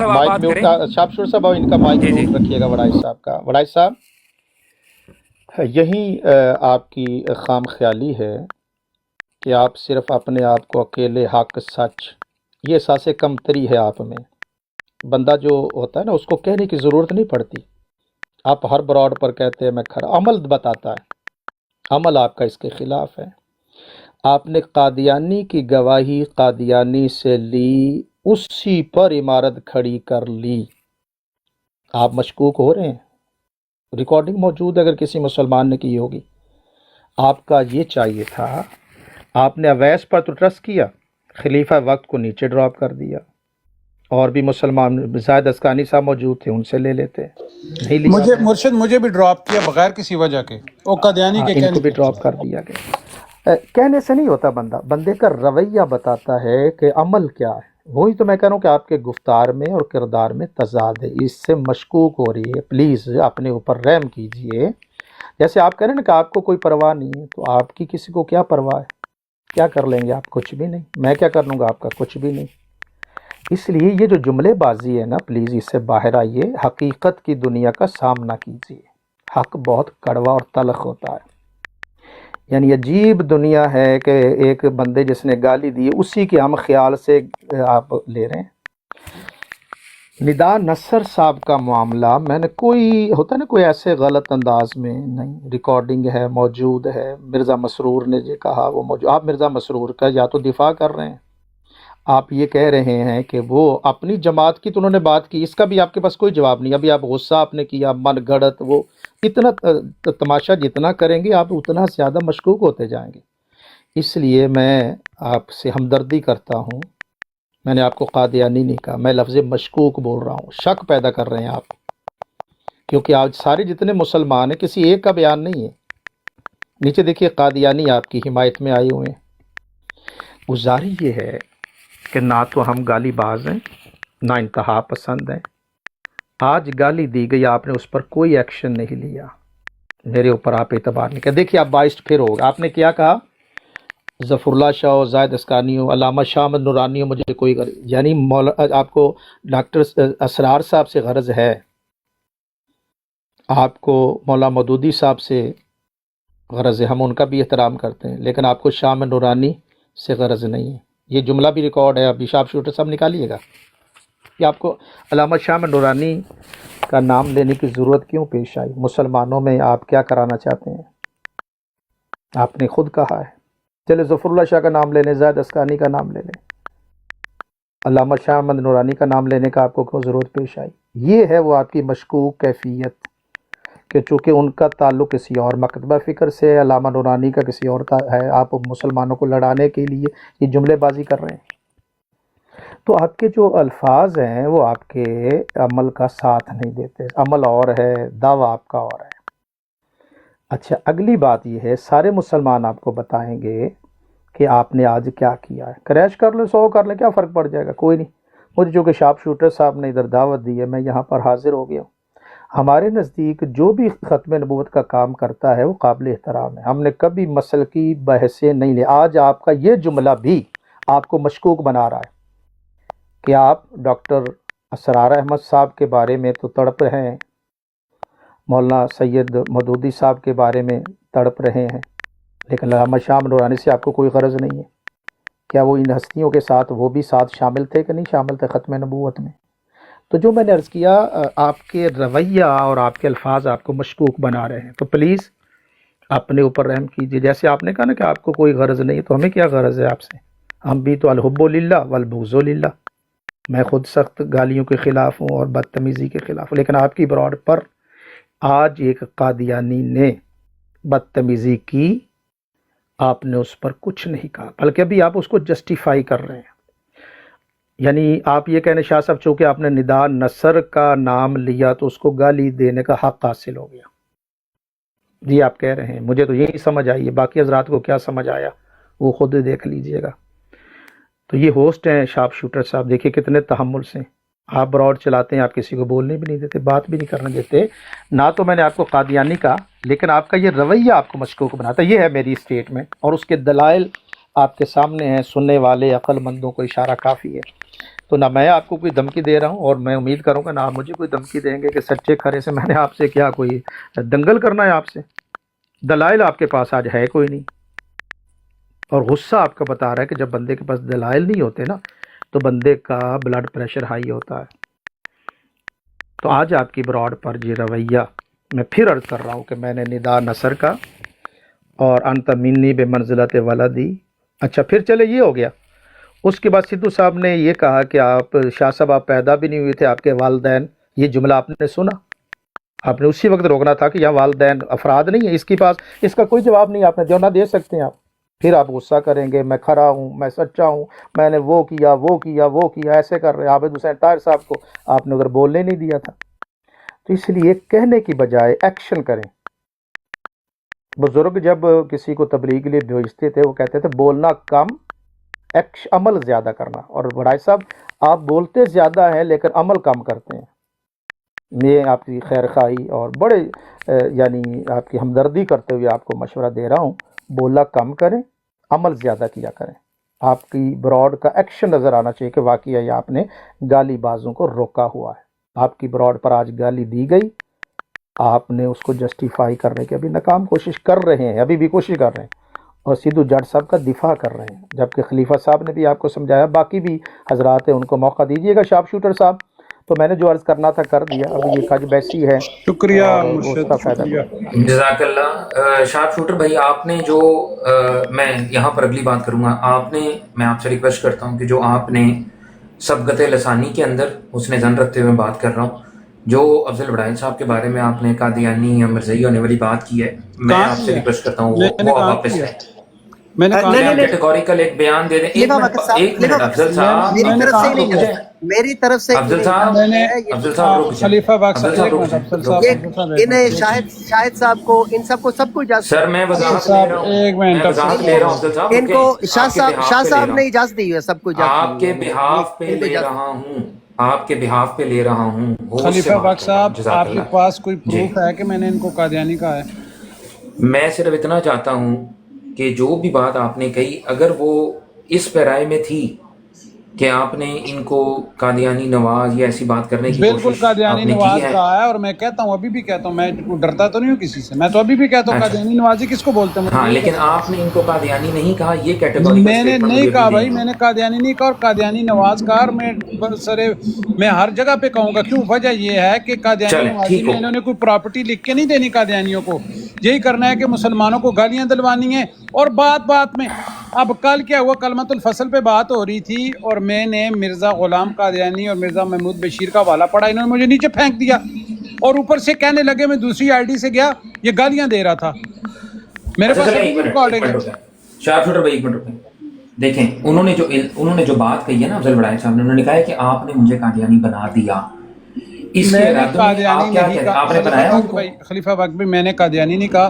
آپ مائک بات میوٹ کریں. شاپ شور صاحب اور ان کا مائک جی جی میوٹ رکھیے گا. وڑائش صاحب کا، وڑائش صاحب یہی آپ کی خام خیالی ہے کہ آپ صرف اپنے آپ کو اکیلے حق سچ، یہ احساس کمتری ہے آپ میں. بندہ جو ہوتا ہے نا اس کو کہنے کی ضرورت نہیں پڑتی، آپ ہر براڈ پر کہتے ہیں میں کھڑا. عمل بتاتا ہے، عمل آپ کا اس کے خلاف ہے. آپ نے قادیانی کی گواہی قادیانی سے لی، اسی پر عمارت کھڑی کر لی. آپ مشکوک ہو رہے ہیں، ریکارڈنگ موجود ہے اگر کسی مسلمان نے کی ہوگی. آپ کا یہ چاہیے تھا، آپ نے اویس پر تو ٹرسٹ کیا، خلیفہ وقت کو نیچے ڈراپ کر دیا. اور بھی مسلمان زاہد اسکانی صاحب موجود تھے، ان سے لے لیتے، نہیں لیا مجھے آپ نے. مرشد مجھے بھی ڈراپ کیا بغیر کسی وجہ کے، وہ قادیانی ہاں، کے ان کہنے کو بھی پہ. ڈراپ کر دیا گیا. کہنے سے نہیں ہوتا، بندے کا رویہ بتاتا ہے کہ عمل کیا ہے. وہی تو میں کہہ رہا ہوں کہ آپ کے گفتار میں اور کردار میں تضاد ہے، اس سے مشکوک ہو رہی ہے. پلیز اپنے اوپر رحم کیجئے. جیسے آپ کہہ رہے ہیں نا کہ آپ کو کوئی پرواہ نہیں ہے، تو آپ کی کسی کو کیا پرواہ ہے؟ کیا کر لیں گے آپ؟ کچھ بھی نہیں. میں کیا کر لوں گا آپ کا؟ کچھ بھی نہیں. اس لیے یہ جو جملے بازی ہے نا، پلیز اس سے باہر آئیے، حقیقت کی دنیا کا سامنا کیجیے. حق بہت کڑوا اور تلخ ہوتا ہے. یعنی عجیب دنیا ہے کہ ایک بندے جس نے گالی دی اسی کے ہم خیال سے آپ لے رہے ہیں. ندا نصر صاحب کا معاملہ میں نے کوئی ہوتا ہے نا کوئی ایسے غلط انداز میں نہیں، ریکارڈنگ ہے، موجود ہے. مرزا مسرور نے جو کہا وہ موجود. آپ مرزا مسرور کا یا تو دفاع کر رہے ہیں، آپ یہ کہہ رہے ہیں کہ وہ اپنی جماعت کی تو انہوں نے بات کی، اس کا بھی آپ کے پاس کوئی جواب نہیں. ابھی آپ غصہ آپ نے کیا، من گھڑت، وہ اتنا تماشا جتنا کریں گے آپ اتنا زیادہ مشکوک ہوتے جائیں گے. اس لیے میں آپ سے ہمدردی کرتا ہوں. میں نے آپ کو قادیانی نہیں کہا، میں لفظ مشکوک بول رہا ہوں. شک پیدا کر رہے ہیں آپ، کیونکہ آج سارے جتنے مسلمان ہیں کسی ایک کا بیان نہیں ہے. نیچے دیکھیے قادیانی آپ کی حمایت میں آئے ہوئے ہیں. گزاری یہ ہے کہ نہ تو ہم گالی باز ہیں، نہ انتہا پسند ہیں. آج گالی دی گئی، آپ نے اس پر کوئی ایکشن نہیں لیا، میرے اوپر آپ اعتبار نہیں کیا. دیکھیے آپ باعث پھر ہوگا. آپ نے کیا کہا؟ ظفر اللہ شاہ ہو، زاہد اسکانی ہو، علامہ شاہ احمد نورانی ہو، مجھے کوئی غرض. یعنی آپ کو ڈاکٹر اسرار صاحب سے غرض ہے، آپ کو مولا مودودی صاحب سے غرض ہے، ہم ان کا بھی احترام کرتے ہیں، لیکن آپ کو شاہ احمد نورانی سے غرض نہیں ہے. یہ جملہ بھی ریکارڈ ہے، ابھی شاپ شوٹر صاحب نکالیے گا کہ آپ کو علامہ شاہ احمد نورانی کا نام لینے کی ضرورت کیوں پیش آئی. مسلمانوں میں آپ کیا کرانا چاہتے ہیں؟ آپ نے خود کہا ہے. چلے ظفر اللہ شاہ کا نام لے لیں، زاہد اسکانی کا نام لے لیں، علامہ شاہ احمد نورانی کا نام لینے کا آپ کو کیوں ضرورت پیش آئی؟ یہ ہے وہ آپ کی مشکوک کیفیت کہ چونکہ ان کا تعلق کسی اور مکتبہ فکر سے، علامہ نورانی کا کسی اور کا ہے، آپ مسلمانوں کو لڑانے کے لیے یہ جملے بازی کر رہے ہیں. تو آپ کے جو الفاظ ہیں وہ آپ کے عمل کا ساتھ نہیں دیتے. عمل اور ہے، دعویٰ آپ کا اور ہے. اچھا، اگلی بات یہ ہے، سارے مسلمان آپ کو بتائیں گے کہ آپ نے آج کیا کیا ہے. کریش کر لیں، 100 کر لیں، کیا فرق پڑ جائے گا؟ کوئی نہیں. مجھے جو کہ شاپ شوٹر صاحب نے ادھر دعوت دی ہے، میں یہاں پر حاضر ہو گیا ہوں. ہمارے نزدیک جو بھی ختم نبوت کا کام کرتا ہے وہ قابل احترام ہے. ہم نے کبھی مسلکی بحثیں نہیں لی. آج آپ کا یہ جملہ بھی آپ کو مشکوک بنا رہا ہے کہ آپ ڈاکٹر اسرار احمد صاحب کے بارے میں تو تڑپ رہے ہیں، مولانا سید مودودی صاحب کے بارے میں تڑپ رہے ہیں، لیکن علامہ شاہ نورانی سے آپ کو کوئی غرض نہیں ہے. کیا وہ ان ہستیوں کے ساتھ وہ بھی ساتھ شامل تھے کہ نہیں شامل تھے ختم نبوت میں؟ تو جو میں نے عرض کیا، آپ کے رویہ اور آپ کے الفاظ آپ کو مشکوک بنا رہے ہیں. تو پلیز اپنے اوپر رحم کیجیے. جیسے آپ نے کہا نا کہ آپ کو کوئی غرض نہیں ہے، تو ہمیں کیا غرض ہے آپ سے؟ ہم بھی تو الحب للہ والبغض للہ. میں خود سخت گالیوں کے خلاف ہوں اور بدتمیزی کے خلاف ہوں، لیکن آپ کی براڈ پر آج ایک قادیانی نے بدتمیزی کی، آپ نے اس پر کچھ نہیں کہا، بلکہ ابھی آپ اس کو جسٹیفائی کر رہے ہیں. یعنی آپ یہ کہنے شاہ صاحب چونکہ آپ نے ندا نصر کا نام لیا تو اس کو گالی دینے کا حق حاصل ہو گیا. جی آپ کہہ رہے ہیں، مجھے تو یہی سمجھ آئی ہے، باقی حضرات کو کیا سمجھ آیا وہ خود دیکھ لیجئے گا. تو یہ ہوسٹ ہیں شاپ شوٹر صاحب، دیکھیے کتنے تحمل سے آپ براڈ چلاتے ہیں، آپ کسی کو بولنے بھی نہیں دیتے، بات بھی نہیں کرنے دیتے. نہ تو میں نے آپ کو قادیانی کہا، لیکن آپ کا یہ رویہ آپ کو مشکوک بناتا ہے. یہ ہے میری اسٹیٹمنٹ، اور اس کے دلائل آپ کے سامنے ہیں. سننے والے عقل مندوں کو اشارہ کافی ہے. تو نہ میں آپ کو کوئی دھمکی دے رہا ہوں، اور میں امید کروں گا نہ آپ مجھے کوئی دھمکی دیں گے کہ سچے کھرے سے میں نے آپ سے کیا کوئی دنگل کرنا ہے آپ سے. دلائل آپ کے پاس آج ہے کوئی نہیں، اور غصہ آپ کا بتا رہا ہے کہ جب بندے کے پاس دلائل نہیں ہوتے نا تو بندے کا بلڈ پریشر ہائی ہوتا ہے. تو آج آپ کی براڈ پر یہ رویہ میں پھر عرض کر رہا ہوں کہ میں نے ندا نصر کا اور انت منی بے منزلت ولدی. اچھا پھر چلے یہ ہو گیا. اس کے بعد سدھو صاحب نے یہ کہا کہ آپ شاہ صاحب آپ پیدا بھی نہیں ہوئے تھے، آپ کے والدین یہ جملہ آپ نے سنا, آپ نے اسی وقت روکنا تھا کہ یہاں والدین افراد نہیں ہیں, اس کے پاس اس کا کوئی جواب نہیں, آپ نے جو نہ دے سکتے ہیں آپ. پھر آپ غصہ کریں گے میں کھڑا ہوں, میں سچا ہوں, میں نے وہ کیا, ایسے کر رہے. عابد حسین طاہر صاحب کو آپ نے ادھر بولنے نہیں دیا تھا. تو اس لیے کہنے کی بجائے ایکشن کریں. بزرگ جب کسی کو تبلیغ کے لیے بھیجتے تھے وہ کہتے تھے بولنا کم, عمل زیادہ کرنا. اور بڑھائی صاحب آپ بولتے زیادہ ہیں لیکن عمل کم کرتے ہیں. میں آپ کی خیر خواہی اور بڑے یعنی آپ کی ہمدردی کرتے ہوئے آپ کو مشورہ دے رہا ہوں, بولا کم کریں, عمل زیادہ کیا کریں. آپ کی براڈ کا ایکشن نظر آنا چاہیے کہ واقعی آپ نے گالی بازوں کو روکا ہوا ہے. آپ کی براڈ پر آج گالی دی گئی, آپ نے اس کو جسٹیفائی کرنے کی ابھی ناکام کوشش کر رہے ہیں, ابھی بھی کوشش کر رہے ہیں, اور سیدھو جٹ صاحب کا دفاع کر رہے ہیں, جبکہ خلیفہ صاحب نے بھی آپ کو سمجھایا. باقی بھی حضرات ہیں ان کو موقع دیجیے گا. شارپ شوٹر صاحب, تو میں نے جو عرض کرنا تھا کر دیا, اب یہ کج بیسی ہے شکریہ اور اس مرشد، کا فائدہ شکریہ. جزاک اللہ. شارپ شوٹر بھائی آپ نے جو میں یہاں پر اگلی بات کروں گا, میں آپ سے ریکویسٹ کرتا ہوں کہ جو آپ نے سبقت لسانی کے اندر حسن ظن رکھتے ہوئے بات کر رہا ہوں, جو افضل وڑائل صاحب کے بارے میں آپ نے قادیانی یا مرزائی ہونے والی بات کی ہے, میں کہاں آپ کی سے ہے؟ ریکویسٹ کرتا ہوں میں نے وہ کہاں واپس کی ہے؟ لیں. میں نے کہا نہیں، میں کیٹیگوریکل ایک بیان دے دیں. ایک خلیفہ منٹ وقت صاحب، ایک منٹ افضل صاحب, میری میں نے طرف سے کہا نہیں کہ ہے, میری طرف سے افضل نہیں صاحب, میں نے افضل صاحب رک جائیں, خلیفہ باغ افضل صاحب صاحب ایک رک منٹ، جائیں, افضل رک صاحب جائیں. افضل صاحب ایک انہیں منٹ. شاہد صاحب کو ان سب کو سب کو اجازت سر میں وضاحت لے رہا ہوں, ایک منٹ، میں وضاحت لے رہا ہوں افضل صاحب, ان کو رکیں. شاہ آپ کے بہاف صاحب پہ لے صاحب رہا نے ہوں, اجازت دی ہے, سب کو اجازت آپ کے دی ہے. بہاف پہ ان کو لے اجازت رہا ہوں, آپ کے بہاف پہ لے رہا ہوں, ہوش سے خلیفہ باغ بات کر رہا ہوں. صاحب جزاک آپ کے اللہ. پاس کوئی جی, پروف ہے کہ میں نے ان کو قادیانی کہا ہے؟ میں صرف اتنا چاہتا ہوں کہ جو بھی بات آپ نے کہی, اگر وہ اس پیرائے میں تھی کہ آپ نے ان کو قادیانی نواز یا ایسی بات کرنے کی بالکل کوشش قادیانی آپ نے کی نواز ہے. کہا ہے، اور میں کہتا ہوں ابھی بھی کہتا ہوں، میں ڈرتا تو نہیں ہوں کسی سے، میں تو ابھی بھی کہتا ہوں اچھا, قادیانی نوازی کس کو بولتے ہیں، ہاں, مجھے یہ لیکن بتائیں۔ آپ نے ان کو قادیانی نہیں کہا, یہ کیٹیگوریکل میں نے اسٹیٹمنٹ نہیں مجھے کہا ابھی بھائی، دیں. میں نے قادیانی نہیں کہا اور قادیانی نواز کہا، اور میں ہر جگہ پہ کہوں گا. کیوں؟ وجہ یہ ہے کہ قادیانی چلیں نوازی ٹھیک میں ہو, انہوں نے کوئی پراپرٹی لکھ کے نہیں دینی قادیانیوں کو، یہی کرنا ہے کہ مسلمانوں کو گالیاں دلوانی ہیں. اور بات میں اب کل کیا ہوا، کلمت الفصل پہ بات ہو رہی تھی اور میں نے مرزا غلام قادیانی اور مرزا محمود بشیر کا حوالہ پڑھا، انہوں نے مجھے نیچے پھینک دیا اور اوپر سے کہنے لگے میں دوسری آئی ڈی سے گیا، یہ گالیاں دے رہا تھا. میرے اچھا پاس چلیں ابھی ایک بھی منٹ ریکارڈنگ ہے. رکیں, شارپ شوٹر بھائی ایک منٹ رکیں. دیکھیں انہوں نے جو بات کہی ہے نا افضل وڑائل صاحب نے, انہوں نے کہا ہے کہ آپ نے مجھے قادیانی بنا دیا. اس کے میں نے ارادوں میں قادیانی آپ کیا نہیں کہتے ہیں, کہا آپ نے خلیفہ بنایا ان بخت کو؟ بھائی، خلیفہ بخت بھائی، میں نے قادیانی نہیں کہا.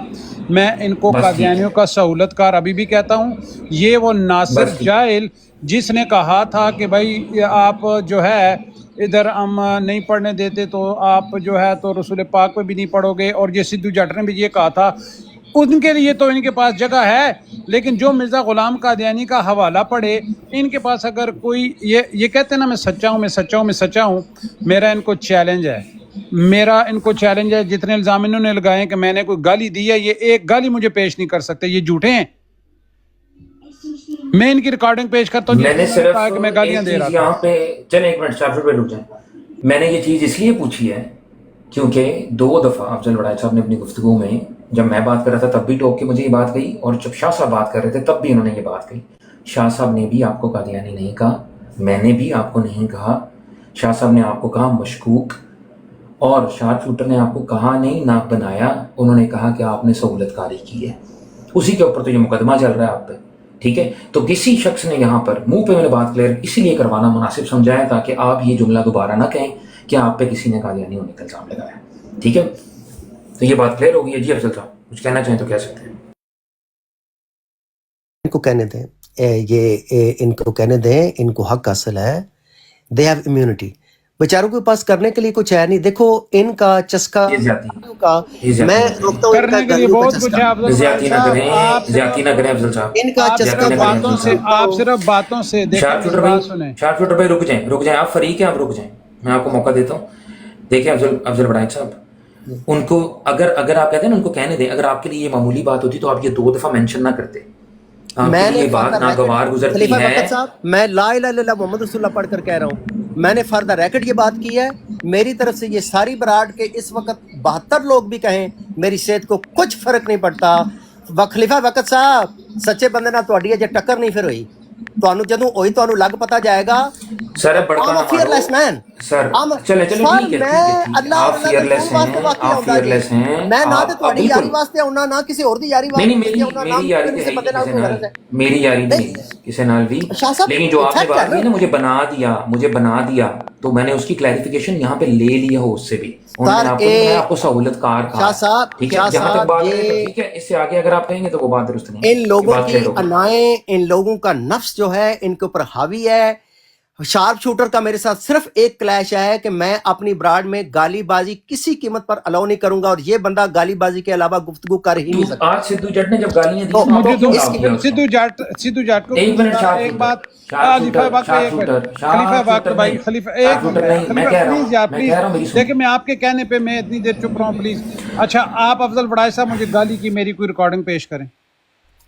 میں ان کو بس ٹھیک قادیانیوں ہے, کا سہولت کار ابھی بھی کہتا ہوں. یہ وہ ناصر بس ٹھیک. جاہل جس نے کہا تھا کہ بھائی آپ جو ہے ادھر ہم نہیں پڑھنے دیتے تو آپ جو ہے تو رسول پاک پہ بھی نہیں پڑھو گے، اور یہ سدھو جٹ نے بھی یہ کہا تھا. ان کے لیے تو ان کے پاس جگہ ہے، لیکن جو مرزا غلام قادیانی کا حوالہ پڑھے، ان کے پاس اگر کوئی یہ کہتے ہیں نا میں سچا ہوں، میرا ان کو چیلنج ہے، جتنے الزام انہوں نے لگائے کہ میں نے کوئی گالی دی ہے، یہ ایک گالی مجھے پیش نہیں کر سکتے، یہ جھوٹے ہیں. میں ان کی ریکارڈنگ پیش کرتا ہوں میں جس نے میں نے صرف کہا کہ میں گالیاں ایک دے رہا چیز تھا. یہاں پہ, چلیں ایک منٹ شارپ شوٹر پہ رک جائیں. میں نے یہ چیز اس لیے پوچھی ہے کیونکہ 2 دفعہ افضل وڑائل صاحب نے اپنی گفتگو میں, جب میں بات کر رہا تھا تب بھی ٹوک کے مجھے یہ بات کہی, اور جب شاہ صاحب بات کر رہے تھے تب بھی انہوں نے یہ بات کہی. شاہ صاحب نے بھی آپ کو قادیانی نہیں کہا, میں نے بھی آپ کو نہیں کہا. شاہ صاحب نے آپ کو کہا مشکوک, اور شارپ شوٹر نے آپ کو کہا نہیں نہ بنایا, انہوں نے کہا کہ آپ نے سہولت کاری کی ہے. اسی کے اوپر تو یہ مقدمہ چل رہا ہے آپ پہ, ٹھیک ہے. تو کسی شخص نے یہاں پر منہ پہ میں نے بات کلیئر اسی لیے کروانا مناسب سمجھایا تاکہ آپ یہ جملہ دوبارہ نہ کہیں کہ آپ پہ کسی نے قادیانی ہونے کا الزام لگایا, ٹھیک ہے. تو یہ بات کلیئر ہو گئی ہے. جی افضل صاحب کچھ کہنا چاہیں تو کہہ سکتے ہیں. ان کو کہنے دیں, ان کو کہنے دیں, ان کو حق حاصل ہے, دے ہیو امیونٹی. بیچاروں کے پاس کرنے کے لیے کچھ ہے نہیں. دیکھو ان کا چسکا یہ زیادتی کا, یہ زیادتی میں نہ روکتا ہوں ان کا کرنے کے لیے گالیوں کا بہت کچھ ہے چسکا, افضل کریں, زیادتی وڑائل نہ صاحب. کریں, زیادتی نہ کریں افضل صاحب, ان کا آپ چسکا زیادتی نہ کریں افضل صاحب. آپ صرف باتوں سے دیکھیں، شارپ میری شوٹر بات بھائی, سنیں. شارپ شوٹر بھائی رک جائیں, آپ فریق ہیں, آپ رک جائیں, میں آپ کو موقع دیتا ہوں. دیکھیں افضل وڑائل صاحب, ان کو اگر آپ کہتے ہیں نا ان کو کہنے دیں, اگر آپ کے لیے یہ معمولی بات ہوتی تو آپ یہ 2 دفعہ مینشن نہ کرتے. آپ کے میں لیے نے یہ بات ناگوار گزرتی خلیفہ ہے. وقت صاحب, میں لا الہ الا اللہ محمد رسول اللہ پڑھ کر کہہ رہا ہوں, میں نے فار دا ریکڈ یہ بات کی ہے. میری طرف سے یہ ساری براڈ کے اس وقت 72 لوگ بھی کہیں, میری صحت کو کچھ فرق نہیں پڑتا. خلیفہ وقت صاحب, سچے بندے نہ تہاڈی اجے ٹکر نہیں پھر ہوئی. تانوں جدوں ہوئی تانوں لگ پتا جائے گا سر اب بڑکا I'm نہ a fearless مارو man. سر چلے چلے ٹھیک ہے اللہ آپ فیئرلیس ہیں آپ فیئرلیس ہیں میں نہ تے آپ تہاڈی یاری بالکل واسطے آਉਣਾ نہ کسی اور دی یاری نہیں واسطے نہیں آਉਣਾ میری یاری کسی بندے نال کسی کوئی نال غرض ہے میری یاری نہیں کسی نال بھی شاہ صاحب لیکن جو آپ نے فیکٹ بات ہے کی نا مجھے بنا دیا تو میں نے اس کی کلیریفیکیشن یہاں پہ لے لی ہے اس سے بھی انہوں نے آپ کو میں آپ کو سہولت کار کہا شاہ صاحب ٹھیک ہے جہاں تک بات کریں تو ٹھیک ہے اس سے آگے اگر آپ کہیں گے تو وہ بات درست نہیں ان لوگوں بات کی کہہ دو انائیں ان لوگوں کا نفس جو ہے ان کے اوپر حاوی ہے شارپ شوٹر کا میرے ساتھ صرف ایک کلیش ہے کہ میں اپنی براڈ میں گالی بازی کسی قیمت پر الاؤ نہیں کروں گا اور یہ بندہ گالی بازی کے علاوہ گفتگو کر ہی نہیں سکتا آج سدھو جٹ نے جب گالیاں دی تو تو آپ مجھے نے تو کیوں الاؤ کیا اس کو سدھو جٹ کو ایک منٹ شارپ ایک بات شارپ خلیفہ وقت شارپ ایک منٹ شوٹر خلیفہ وقت شوٹر بھائی نہیں خلیفہ شارپ ایک شوٹر نہیں میں خلیفہ کہہ رہا پلیز یار ہوں پلیز میری سن دیکھیں میں آپ کے کہنے پہ میں اتنی دیر چپ رہا ہوں پلیز اچھا آپ افضل بڑائے صاحب مجھے گالی کی میری کوئی ریکارڈنگ پیش کریں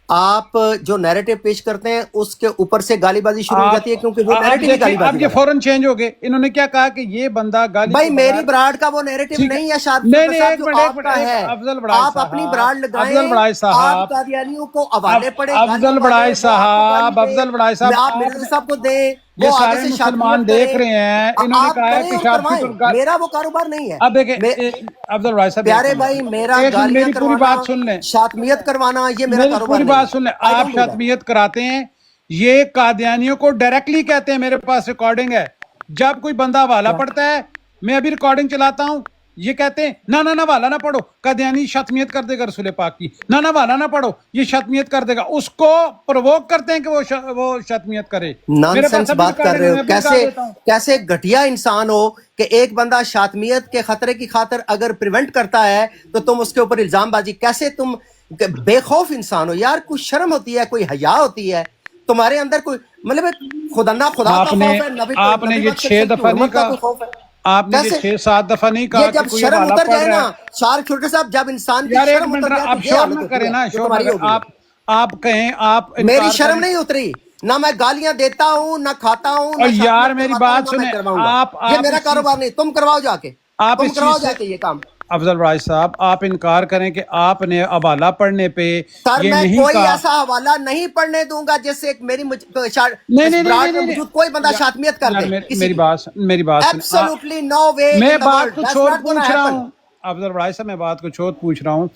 آپ جو نیریٹو پیش کرتے ہیں اس کے اوپر سے گالی بازی شروع ہو جاتی ہے کیونکہ وہ نیریٹو ہی گالی اب بازی یہ کا ہے فوراً چینج ہو گئے انہوں نے کیا کہا کہ یہ بندہ گالی بھائی کے میری بغیر براڈ کا وہ نیریٹو ٹھیک ہے نہیں ہے شارپ نہیں شوٹر نہیں صاحب ایک جو منٹ آپ کا ہے افضل بڑائے آپ اپنی صاحب براڈ لگائیں افضل بڑائے آپ صاحب قادیانیوں کو حوالے پڑے گالیاں افضل پڑے بڑائے وہ آپ کو صاحب گالی دیں افضل بڑائے صاحب میں آپ مرزا صاحب کو دیں یہ وہ آگے سارے سے مسلمان شاطریت دیکھ کریں رہے ہیں انہوں نے آپ کہا ہے کریں کہ اور شارپ کروائیں شوٹر میرا وہ کاروبار نہیں ہے اب دیکھیں افضل بڑائے صاحب پیارے بھائی میرا ایک منٹ گالیاں میری پوری کروانا بات سن لیں شاتمیت کروانا یہ میرا میری کاروبار پوری نہیں بات ہے سن لیں I آپ don't do that. شاتمیت کراتے ہیں یہ قادیانیوں کو ڈائریکٹلی کہتے ہیں میرے پاس ریکارڈنگ ہے جب کوئی بندہ حوالہ پڑھتا ہے میں ابھی ریکارڈنگ چلاتا ہوں یہ کہتے ہیں نہ حوالہ نہ پڑھو قادیانی شتمیت کر دے گا رسول پاک کی نہ حوالہ نہ پڑھو یہ شتمیت کر دے گا اس کو پرووک کرتے ہیں کہ وہ شتمیت کرے نان میرے پاس سینس ابھی بات کر ریکارڈنگ رہے ہے ہو میں ابھی نکال دیتا ہوں کیسے گھٹیا انسان ہو کہ ایک بندہ شاتمیت کے خطرے کی خاطر اگر پریونٹ کرتا ہے تو تم اس کے اوپر الزام بازی کیسے تم بے خوف انسان ہو یار کوئی شرم ہوتی ہے کوئی حیا ہوتی ہے تمہارے اندر کوئی مطلب خدا نہ خدا کا خوف ہے آپ نے نبی یہ پاک صلی 6 اللہ علیہ وسلم کی دفعہ نہیں حرمت کا کہا کوئی خوف ہے آپ نے یہ کیسے 6-7 دفعہ نہیں یہ کہا کہ جب کوئی شرم حوالہ اتر پڑھ جائے رہا نا ہے شارپ شوٹر صاحب جب انسان کی یار ایک شرم منٹ اتر جائے آپ تو یہ شور حالت نہ ہوتی کریں ہے نا جو شور نہ تمہاری کریں ہوگی آپ کہیں آپ میری انکار شرم کریں نہیں اتری نہ میں گالیاں دیتا ہوں نہ کھاتا ہوں اور نہ یار شاتمیت میری کرواتا ہوں بات نہ میں سنیں کرواؤں گا آپ یہ میرا اس چیز کاروبار نہیں تم کرواؤ جا کے آپ تم اس کرواؤ چیز جا سے کے یہ کام افضل راج صاحب آپ انکار کریں کہ آپ نے حوالہ پڑھنے پہ سر یہ میں نہیں کوئی کہا ایسا حوالہ نہیں پڑھنے دوں گا جس سے میری نہیں براڈ میں موجود کوئی بندہ شاتمیت کر یار دے کسی کی میری بات سنیں ایبسولوٹلی نو وے میں ان دی بات ورلڈ کچھ دیٹس اور ناٹ گونا پوچھ رہا ہیپن ہوں افضل راج صاحب میں بات کچھ اور پوچھ رہا ہوں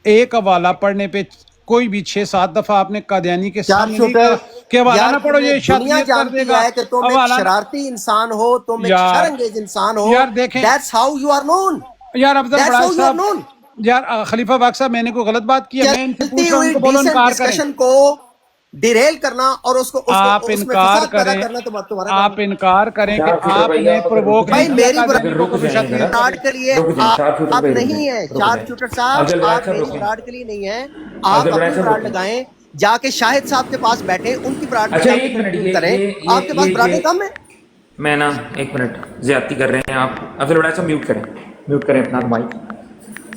ایک حوالہ پڑھنے پہ کوئی بھی 6-7 دفعہ آپ نے قادیانی کے شارپ سامنے نہیں شوٹر کہا کہ حوالہ یار نہ پڑھو تمہیں یہ دنیا شاتمیت کر دے جانتی گا ہے کہ تم ایک حوالہ شرارتی انسان ہو تم ایک یار شر انگیز انسان ہو یار دیکھیں that's how you are known یار افضل دیٹس بڑائے ہاؤ یو آر صاحب نون یار خلیفہ باغ صاحب میں نے کوئی غلط بات کی ہے میں ان سے چلتی پوچھ رہا ہوں ان ہوئی کو بولو ڈیسنٹ انکار کریں ڈسکشن کو ڈیریل کرنا اور آپ اس میں انکار فساد پیدا کریں کرنا تمہارا کام آپ ہے انکار کریں کہ شارپ شوٹر آپ بھائی نے آپ اگر رک پرووک جائیں نہیں بھائی نا کیا میری اگر قادیانیوں رک کو کہ جائیں ذرا شتمیت کرے براڈ کے لیے رک جائیں شارپ شوٹر آپ بھائی رک نہیں جائیں ہے رک شارپ جائیں شوٹر صاحب افضل بڑائے آپ صاحب میری رکیں براڈ کے لیے نہیں ہے افضل آپ بڑائے اپنی صاحب براڈ رکیں لگائیں جا کے شاہد صاحب کے پاس بیٹھیں ان کی براڈ میں اچھا جا کے ایک منٹ گفتگو کریں آپ کے پاس براڈیں کم ہیں میں نا ایک منٹ زیادتی کر رہے ہیں آپ افضل بڑائے صاحب میوٹ کریں اپنا مائک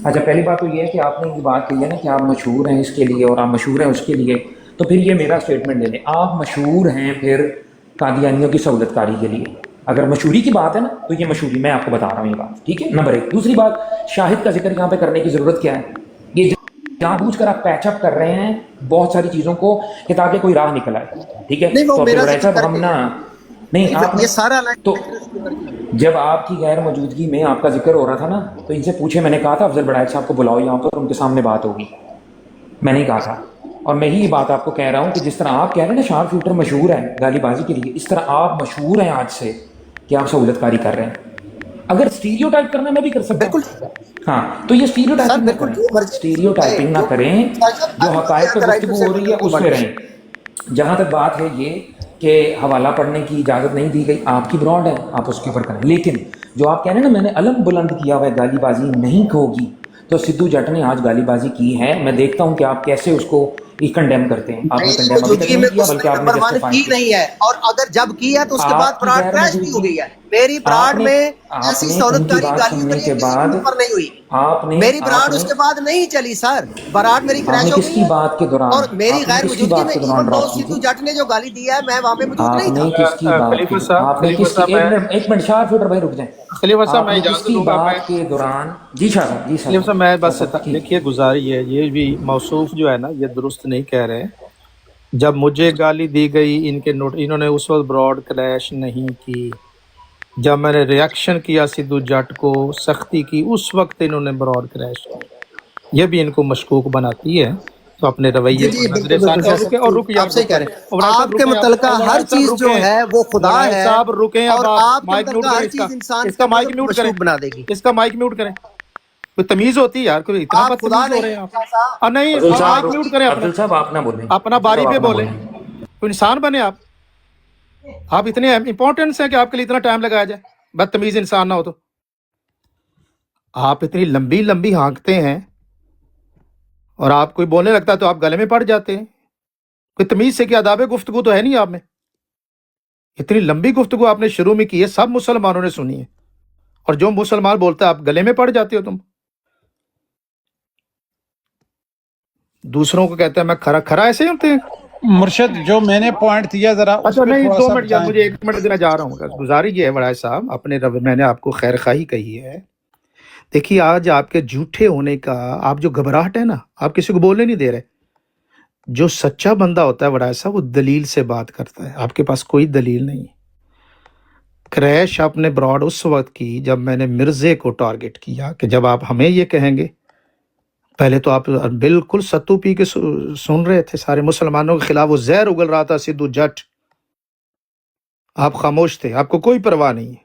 اچھا پہلی بات تو یہ ہے کہ آپ نے یہ بات کی ہے نا کہ آپ مشہور ہیں اس کے لیے اور آپ مشہور ہیں اس کے لیے تو پھر یہ میرا اسٹیٹمنٹ لے لیں آپ مشہور ہیں پھر قادیانیوں کی سہولت کاری کے لیے اگر مشہوری کی بات ہے نا تو یہ مشہوری میں آپ کو بتا رہا ہوں یہ بات ٹھیک ہے نمبر 1 دوسری بات شاہد کا ذکر یہاں پہ کرنے کی ضرورت کیا ہے یہ جان بوجھ کر آپ پیچ اپ کر رہے ہیں بہت ساری چیزوں کو کہ تاکہ کوئی راہ نکل آئے ٹھیک ہے نہیں وہ تو میرا عبدالبڑائے ذکر صاحب کر ہم کے نا نہیں آپ نے یہ سارا تو جب آپ کی غیر موجودگی میں آپ کا ذکر ہو رہا تھا نا تو ان سے پوچھے میں نے کہا تھا افضل بڑائے صاحب کو بلاؤ یہاں پر ان کے سامنے بات ہوگی میں نہیں کہا تھا اور میں ہی یہ بات آپ کو کہہ رہا ہوں کہ جس طرح آپ کہہ رہے ہیں نا شارپ شوٹر مشہور ہے گالی بازی کے لیے اس طرح آپ مشہور ہیں آج سے کہ آپ سہولت کاری کر رہے ہیں اگر اسٹیریو ٹائپ کرنا میں بھی کر سکتا ہوں بالکل ہاں تو یہ اسٹیریو سر ٹائپنگ نہ بالکل کریں جو مرضی اسٹیریو ٹائپنگ نہ کریں جو حقائق پہ گفتگو ہو رہی ہے اس پہ رہیں جہاں تک بات ہے یہ کہ حوالہ پڑھنے کی اجازت نہیں دی گئی آپ کی براڈ ہے آپ اس کے اوپر کریں لیکن جو آپ کہہ رہے ہیں نا میں نے علم بلند کیا ہوا ہے گالی بازی نہیں ہوگی تو سدھو جٹ نے آج گالی بازی کی ہے میں دیکھتا ہوں کہ آپ کیسے اس کو کنڈیم کرتے ہیں آپ نے میری کنڈیم ابھی تک موجودگی نہیں میں کیا اس بلکہ نے آپ نے نمبر 1 جسٹیفائی کی کیا نہیں ہے اور اگر جب کی ہے تو اس کے بعد آپ کی براڈ غیر کریش بھی ہو موجودگی گئی ہے میری براڈ میں آپ ایسی نے ان سہولت کی کاری بات گالیوں کے سننے لیے کے کسی بعد کے اوپر نہیں ہوئی آپ نے میری براڈ اس کے بعد نہیں چلی سر براڈ میری آپ نے کریش ہو کس گئی کی ہے بات کے دوران اور میری آپ نے غیر کس کی موجودگی بات میں کے دوران ایون تو ڈراپ کی سدھو تھی جٹ نے جو گالی دی ہے میں وہاں پہ موجود آپ نہیں نے تھا کس کی بات خلیفہ کی صاحب آپ نے کس کی ایک منٹ شارپ شوٹر بھائی رک جائیں خلیفہ صاحب آپ میں نے کس اجازت کی دوں گا میں بات کے دوران جی شاہ صاحب جی خلیفہ صاحب میں بس صاحب دیکھیے گزاری ہے یہ بھی موصوف جو ہے نا یہ درست نہیں کہہ رہے جب مجھے گالی دی گئی ان کے نوٹ، انہوں نے اس وقت براڈ کریش نہیں کی. جب میں نے ریئیکشن کیا سدھو جٹ کو سختی کی، اس وقت انہوں نے براڈ کریش کیا. یہ بھی ان کو مشکوک بناتی ہے. تو اپنے جی رویے جی کو بالکل نظر ثانی بالکل اور رک آپ صحیح کہہ رہے ہیں. آپ کے متعلقہ ہر چیز جو ہے وہ خدا وڑائے ہے، صاحب رکیں. اور اب آپ کے مائک میوٹ متعلقہ ہر کریں. چیز انسان اس کا مائک کو میوٹ کریں. مشکوک بنا دے گی. اس کا مائک میوٹ کریں. کوئی تمیز ہوتی ہے یار، کوئی اتنا آپ خدا بدتمیز ہو رہے نہیں ہیں آپ. نہیں، افضل صاحب مائک میوٹ کریں. افضل صاحب آپ نہ بولیں، اپنا افضل باری صاحب پہ آپ نہ بولیں. کوئی انسان بنے آپ. آپ اتنے امپورٹنس ہیں کہ آپ کے لیے اتنا ٹائم لگایا جائے. بدتمیز انسان نہ ہو تو. آپ اتنی لمبی لمبی ہانکتے ہیں اور آپ کوئی بولنے لگتا ہے تو آپ گلے میں پڑ جاتے ہیں. کوئی تمیز سے کیا آداب گفتگو تو ہے نہیں آپ میں. اتنی لمبی گفتگو آپ نے شروع میں کی ہے، سب مسلمانوں نے سنی ہے، اور جو مسلمان بولتا ہے آپ گلے میں پڑ جاتے ہو. تم دوسروں کو کہتے ہیں میں کھرا کھرا، ایسے ہی ہوتے ہیں. مرشد جو میں نے پوائنٹ دیا ذرا اس اچھا پہ نہیں، تھوڑا 2 سا منٹ یا بتائیں. مجھے 1 منٹ دینا جا رہا ہوں. گزارش یہ ہے بڑا صاحب، اپنے میں نے آپ کو خیر خواہی کہی ہے. دیکھیے آج آپ کے جھوٹے ہونے کا، آپ جو گھبراہٹ ہے نا، آپ کسی کو بولنے نہیں دے رہے. جو سچا بندہ ہوتا ہے بڑا صاحب، وہ دلیل سے بات کرتا ہے. آپ کے پاس کوئی دلیل نہیں. کریش آپ نے براڈ اس وقت کی جب میں نے مرزے کو ٹارگٹ کیا کہ جب آپ ہمیں یہ کہیں گے. پہلے تو آپ بالکل ستو پی کے سن رہے تھے سارے مسلمانوں کے خلاف، وہ زہر اگل رہا تھا سدھو جٹ. آپ خاموش تھے، آپ کو کوئی پرواہ نہیں ہے.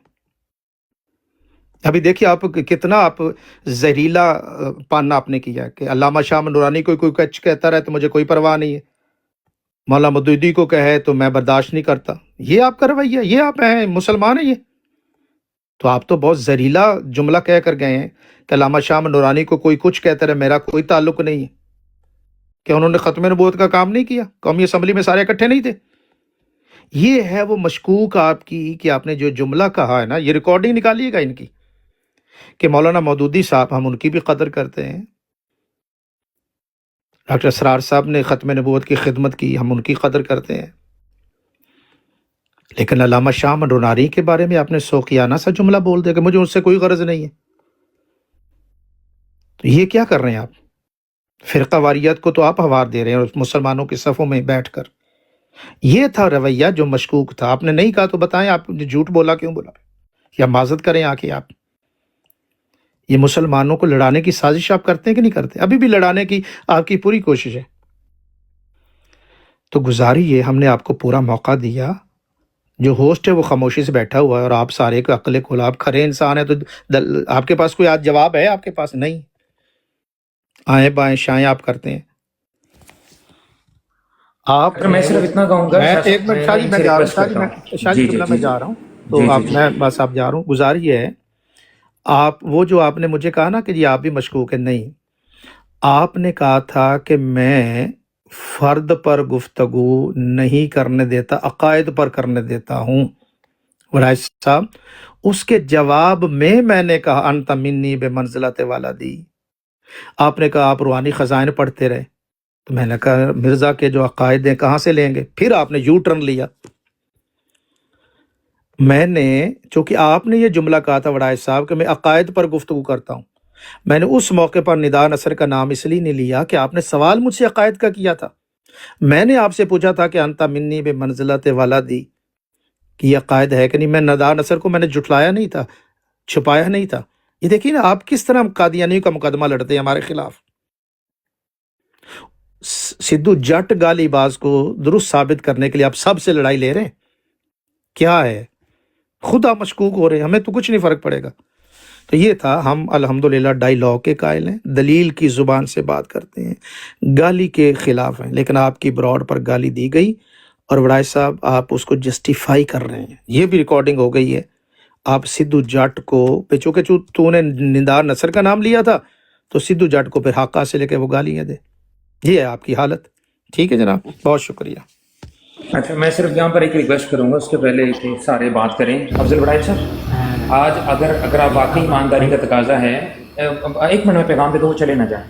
ابھی دیکھیے آپ کتنا آپ زہریلا پان آپ نے کیا کہ علامہ شاہ نورانی کو کوئی کچھ کہتا رہے تو مجھے کوئی پرواہ نہیں ہے، مولانا مودودی کو کہے تو میں برداشت نہیں کرتا. یہ آپ کا رویہ، یہ آپ ہیں مسلمان ہیں یہ. تو آپ تو بہت زہریلا جملہ کہہ کر گئے ہیں کہ علامہ شاہ نورانی کو کوئی کچھ کہتا رہے، میرا کوئی تعلق نہیں ہے. کہ انہوں نے ختم نبوت کا کام نہیں کیا؟ قومی اسمبلی میں سارے اکٹھے نہیں تھے؟ یہ ہے وہ مشکوک آپ کی کہ آپ نے جو جملہ کہا ہے نا، یہ ریکارڈنگ نکالیے گا ان کی کہ مولانا مودودی صاحب، ہم ان کی بھی قدر کرتے ہیں. ڈاکٹر اسرار صاحب نے ختم نبوت کی خدمت کی، ہم ان کی قدر کرتے ہیں. لیکن علامہ شاہ نورانی کے بارے میں آپ نے سوکیانہ سا جملہ بول دیا کہ مجھے اس سے کوئی غرض نہیں ہے. تو یہ کیا کر رہے ہیں آپ؟ فرقہ واریت کو تو آپ ہوار دے رہے ہیں مسلمانوں کے صفوں میں بیٹھ کر. یہ تھا رویہ جو مشکوک تھا. آپ نے نہیں کہا تو بتائیں آپ جھوٹ بولا کیوں بولا، یا معذرت کریں آ کے. آپ یہ مسلمانوں کو لڑانے کی سازش آپ کرتے ہیں کہ نہیں کرتے؟ ابھی بھی لڑانے کی آپ کی پوری کوشش ہے. تو گزاری یہ، ہم نے آپ کو پورا موقع دیا. جو ہوسٹ ہے وہ خاموشی سے بیٹھا ہوا ہے، اور آپ سارے کو عقل کھلا، آپ کھرے انسان ہیں تو آپ کے پاس کوئی آج جواب ہے؟ آپ کے پاس نہیں. آئیں بائیں شائیں آپ کرتے ہیں. آپ اگر میں صرف اتنا کہوں گا، میں 1 منٹ شاہ جی، میں جا رہا ہوں. شاہ جی قبلہ میں جا رہا ہوں. تو آپ میں بس آپ جا رہا ہوں. گزارش یہ ہے، آپ وہ جو آپ نے مجھے کہا نا کہ جی آپ بھی مشکوک ہیں، نہیں، آپ نے کہا تھا کہ میں فرد پر گفتگو نہیں کرنے دیتا، عقائد پر کرنے دیتا ہوں. ورائش صاحب، اس کے جواب میں نے کہا انت منی بے منزلت والدی. آپ نے کہا آپ روحانی خزائن پڑھتے رہے. تو میں نے کہا مرزا کے جو عقائد ہیں کہاں سے لیں گے؟ پھر آپ نے یو ٹرن لیا. میں نے، چونکہ آپ نے یہ جملہ کہا تھا وڑائش صاحب کہ میں عقائد پر گفتگو کرتا ہوں، میں نے اس موقع پر ندا نصر کا نام اس لیے نہیں لیا کہ آپ نے سوال مجھ سے عقائد کا کیا تھا. میں نے آپ سے پوچھا تھا کہ انت منی بے منزلت والدی کی عقائد ہے کہ نہیں. میں ندا نصر کو میں نے جھٹلایا نہیں تھا، چھپایا نہیں تھا. یہ دیکھیے نا آپ کس طرح قادیانی کا مقدمہ لڑتے ہیں ہمارے خلاف. سدھو جٹ گالی باز کو درست ثابت کرنے کے لیے آپ سب سے لڑائی لے رہے ہیں. کیا ہے؟ خدا مشکوک ہو رہے ہیں، ہمیں تو کچھ نہیں فرق پڑے گا. تو یہ تھا، ہم الحمدللہ ڈائیلاگ کے قائل ہیں، دلیل کی زبان سے بات کرتے ہیں، گالی کے خلاف ہیں. لیکن آپ کی براڈ پر گالی دی گئی اور وڑائش صاحب آپ اس کو جسٹیفائی کر رہے ہیں. یہ بھی ریکارڈنگ ہو گئی ہے. آپ سدھو جٹ کو چونکہ تو نے ندا نصر کا نام لیا تھا تو سدھو جٹ کو پھر حق حاصل ہے کہ وہ گالیاں دے. یہ ہے آپ کی حالت. ٹھیک ہے جناب، بہت شکریہ. اچھا، میں صرف یہاں پر ایک ریکویسٹ کروں گا، اس کے پہلے کہ سارے بات کریں. افضل وڑائچ صاحب، آج اگر آپ واقعی ایمانداری کا تقاضا ہے، 1 منٹ میں پیغام دے دو، وہ چلے نہ جائیں.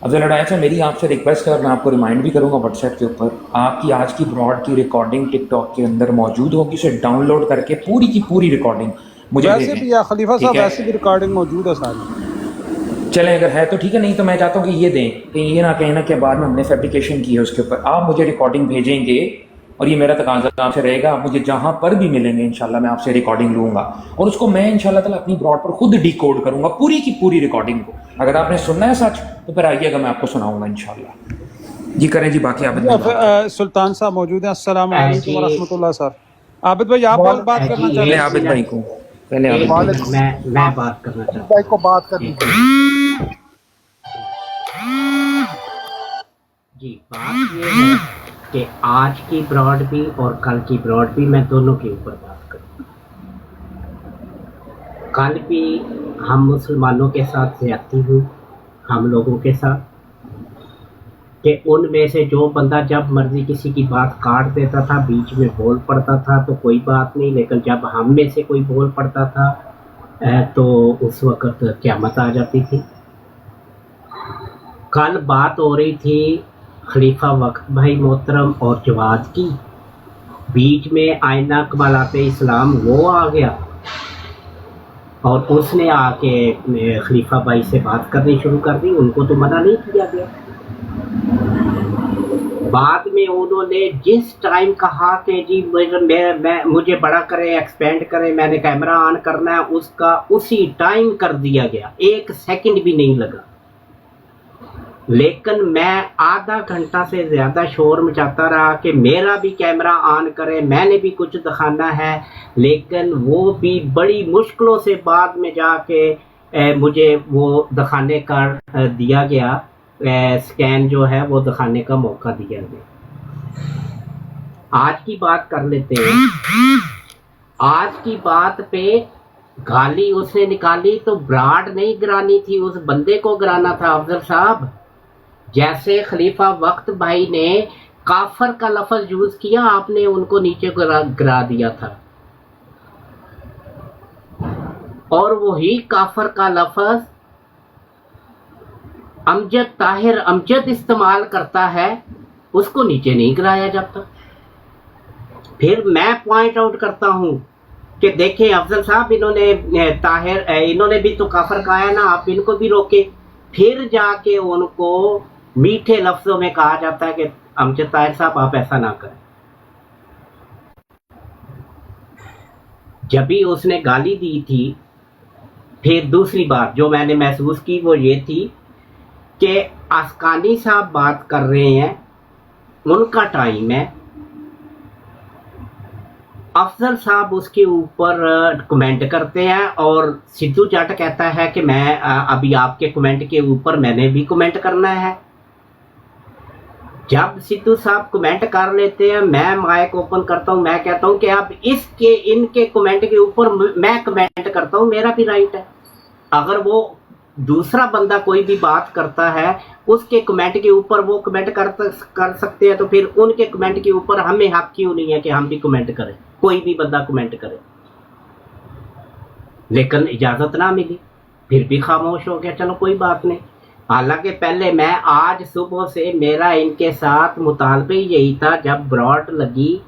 افضل وڑائچ صاحب، میری آپ سے ریکویسٹ ہے، اور میں آپ کو ریمائنڈ بھی کروں گا واٹس ایپ کے اوپر، آپ کی آج کی براڈ کی ریکارڈنگ ٹک ٹاک کے اندر موجود ہوگی، اسے ڈاؤن لوڈ کر کے پوری کی پوری ریکارڈنگ مجھے ویسے بھیجیں. بھی یا خلیفہ صاحب ٹھیک ہے؟ ویسے بھی ریکارڈنگ موجود ہے ساری. چلیں اگر ہے تو ٹھیک ہے, نہیں تو میں چاہتا ہوں کہ یہ دیں, کہیں یہ نہ کہنا کہ بعد میں ہم نے فیبریکیشن کی ہے اس کے اوپر. آپ مجھے ریکارڈنگ بھیجیں گے اور یہ میرا تقاضا آپ سے رہے گا, مجھے جہاں پر بھی ملیں گے انشاءاللہ میں آپ سے ریکارڈنگ لوں گا اور اس کو میں انشاءاللہ تعالیٰ اپنی براڈ پر خود ڈی کوڈ کروں گا پوری کی پوری ریکارڈنگ کو. اگر آپ نے سننا ہے سچ تو پھر آئیے گا, میں آپ کو سناؤں گا انشاءاللہ. جی کریں جی, باقی عابد سلطان صاحب موجود ہیں. السلام علیکم جی ورحمۃ اللہ. سر عابد بھائی آپ بات کرنا چاہ پہلے رہے ہیں؟ عابد بھائی کو, پہلے ایک عابد منٹ میں بات کرنا چاہتا ہوں. کو بات کرنی جی بات یہ ہے کہ آج کی براڈ بھی اور کل کی براڈ بھی میں دونوں کے اوپر بات کروں. کل بھی ہم مسلمانوں کے ساتھ زیادتی ہوئی, ہم لوگوں کے ساتھ, کہ ان میں سے جو بندہ جب مرضی کسی کی بات کاٹ دیتا تھا, بیچ میں بول پڑتا تھا تو کوئی بات نہیں, لیکن جب ہم میں سے کوئی بول پڑتا تھا تو اس وقت قیامت آ جاتی تھی. کل بات ہو رہی تھی خلیفہ وقت بھائی محترم اور جواد کی, بیچ میں آئینہ کمالات اسلام وہ آ گیا اور اس نے آ کے خلیفہ بھائی سے بات کرنی شروع کر دی. ان کو تو منع نہیں کیا گیا. بعد میں انہوں نے جس ٹائم کہا کہ جی مجھے بڑا کرے, ایکسپینڈ کرے, میں نے کیمرہ آن کرنا ہے, اس کا اسی ٹائم کر دیا گیا, 1 سیکنڈ بھی نہیں لگا. لیکن میں آدھا گھنٹہ سے زیادہ شور مچاتا رہا کہ میرا بھی کیمرہ آن کرے, میں نے بھی کچھ دکھانا ہے, لیکن وہ بھی بڑی مشکلوں سے بعد میں جا کے مجھے وہ دکھانے کا دیا گیا, سکین جو ہے وہ دکھانے کا موقع دیا گیا. آج کی بات کر لیتے ہیں. آج کی بات پہ گالی اس نے نکالی تو براڈ نہیں گرانی تھی, اس بندے کو گرانا تھا افضل صاحب. جیسے خلیفہ وقت بھائی نے کافر کا لفظ یوز کیا, آپ نے ان کو نیچے گرا دیا تھا, اور وہی کافر کا لفظ امجد طاہر امجد استعمال کرتا ہے, اس کو نیچے نہیں گرایا جاتا. پھر میں پوائنٹ آؤٹ کرتا ہوں کہ دیکھیں افضل صاحب, انہوں نے بھی تو کافر کہا ہے نا, آپ ان کو بھی روکے. پھر جا کے ان کو میٹھے لفظوں میں کہا جاتا ہے کہ امجد طاہر صاحب آپ ایسا نہ کریں. جب بھی اس نے گالی دی تھی. پھر دوسری بات جو میں نے محسوس کی وہ یہ تھی کہ اسکانی صاحب بات کر رہے ہیں, ان کا ٹائم ہے, افضل صاحب اس کے اوپر کمنٹ کرتے ہیں, اور سدھو جٹ کہتا ہے کہ میں ابھی آپ کے کمنٹ کے اوپر میں نے بھی کمنٹ کرنا ہے. جب سدھو صاحب کمنٹ کر لیتے ہیں, میں مائک اوپن کرتا ہوں, میں کہتا ہوں کہ اب ان کے کمنٹ کے اوپر میں کمنٹ کرتا ہوں, میرا بھی رائٹ ہے. اگر وہ دوسرا بندہ کوئی بھی بات کرتا ہے, اس کے کمنٹ کے اوپر وہ کمنٹ کر سکتے ہیں, تو پھر ان کے کمنٹ کے اوپر ہمیں حق کیوں نہیں ہے کہ ہم بھی کمنٹ کریں, کوئی بھی بندہ کمنٹ کرے. لیکن اجازت نہ ملی, پھر بھی خاموش ہو گیا. چلو کوئی بات نہیں. حالانکہ پہلے میں آج صبح سے میرا ان کے ساتھ مطالبہ یہی تھا, جب براڈ لگی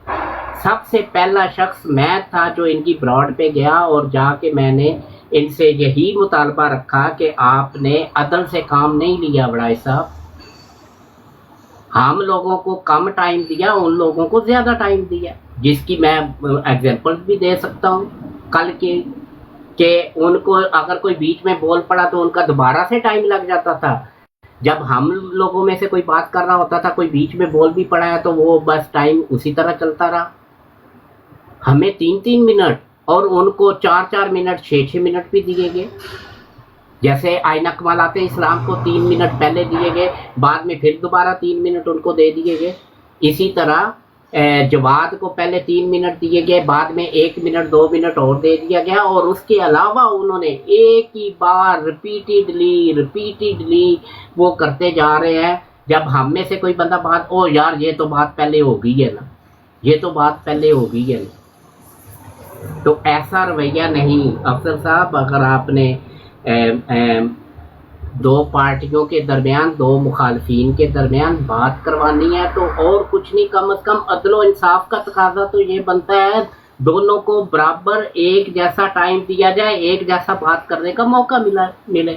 سب سے پہلا شخص میں تھا جو ان کی براڈ پہ گیا, اور جا کے میں نے ان سے یہی مطالبہ رکھا کہ آپ نے عدل سے کام نہیں لیا وڑائے صاحب. ہم لوگوں کو کم ٹائم دیا, ان لوگوں کو زیادہ ٹائم دیا, جس کی میں ایگزامپل بھی دے سکتا ہوں کل کی, کہ ان کو اگر کوئی بیچ میں بول پڑا تو ان کا دوبارہ سے ٹائم لگ جاتا تھا. جب ہم لوگوں میں سے کوئی بات کر رہا ہوتا تھا, کوئی بیچ میں بول بھی پڑا ہے, تو وہ بس ٹائم اسی طرح چلتا رہا. ہمیں 3-3 منٹ اور ان کو 4-4 منٹ 6-6 منٹ بھی دیے گئے. جیسے آئینہ کمالات اسلام کو 3 منٹ پہلے دیے گئے, بعد میں پھر دوبارہ 3 منٹ ان کو دے دیے گئے. اسی طرح جواد کو پہلے 3 منٹ دیے گئے, بعد میں 1 منٹ 2 منٹ اور دے دیا گیا, اور اس کے علاوہ انہوں نے ایک ہی بار ریپیٹیڈلی وہ کرتے جا رہے ہیں. جب ہم میں سے کوئی بندہ بات یار یہ تو بات پہلے ہو گئی ہے نا, یہ تو بات پہلے ہو گئی ہے نا, تو ایسا رویہ نہیں افضل صاحب. اگر آپ نے دو پارٹیوں کے درمیان, 2 مخالفین کے درمیان بات کروانی ہے, تو اور کچھ نہیں, کم از کم عدل و انصاف کا تقاضا تو یہ بنتا ہے دونوں کو برابر ایک جیسا ٹائم دیا جائے, ایک جیسا بات کرنے کا موقع ملے.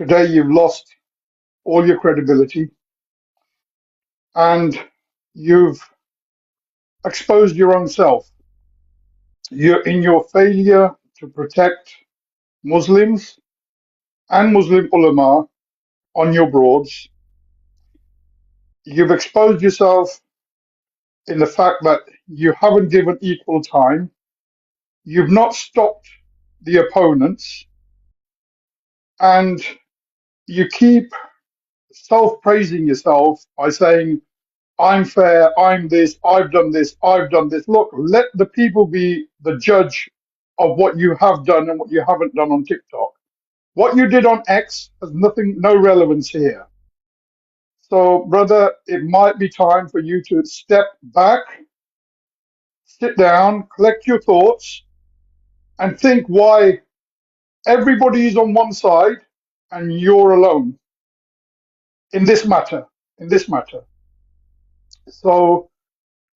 today you've lost all your credibility and you've exposed your own self. You're in your failure to protect Muslims and Muslim ulama on your broads. You've exposed yourself in the fact that you haven't given equal time. You've not stopped the opponents, and you keep self-praising yourself by saying, I'm fair, I'm this, I've done this, I've done this. Look, let the people be the judge of what you have done and what you haven't done on TikTok. What you did on X has no relevance here. So, brother, it might be time for you to step back, sit down, collect your thoughts, and think why everybody is on one side and you're alone in this matter. So,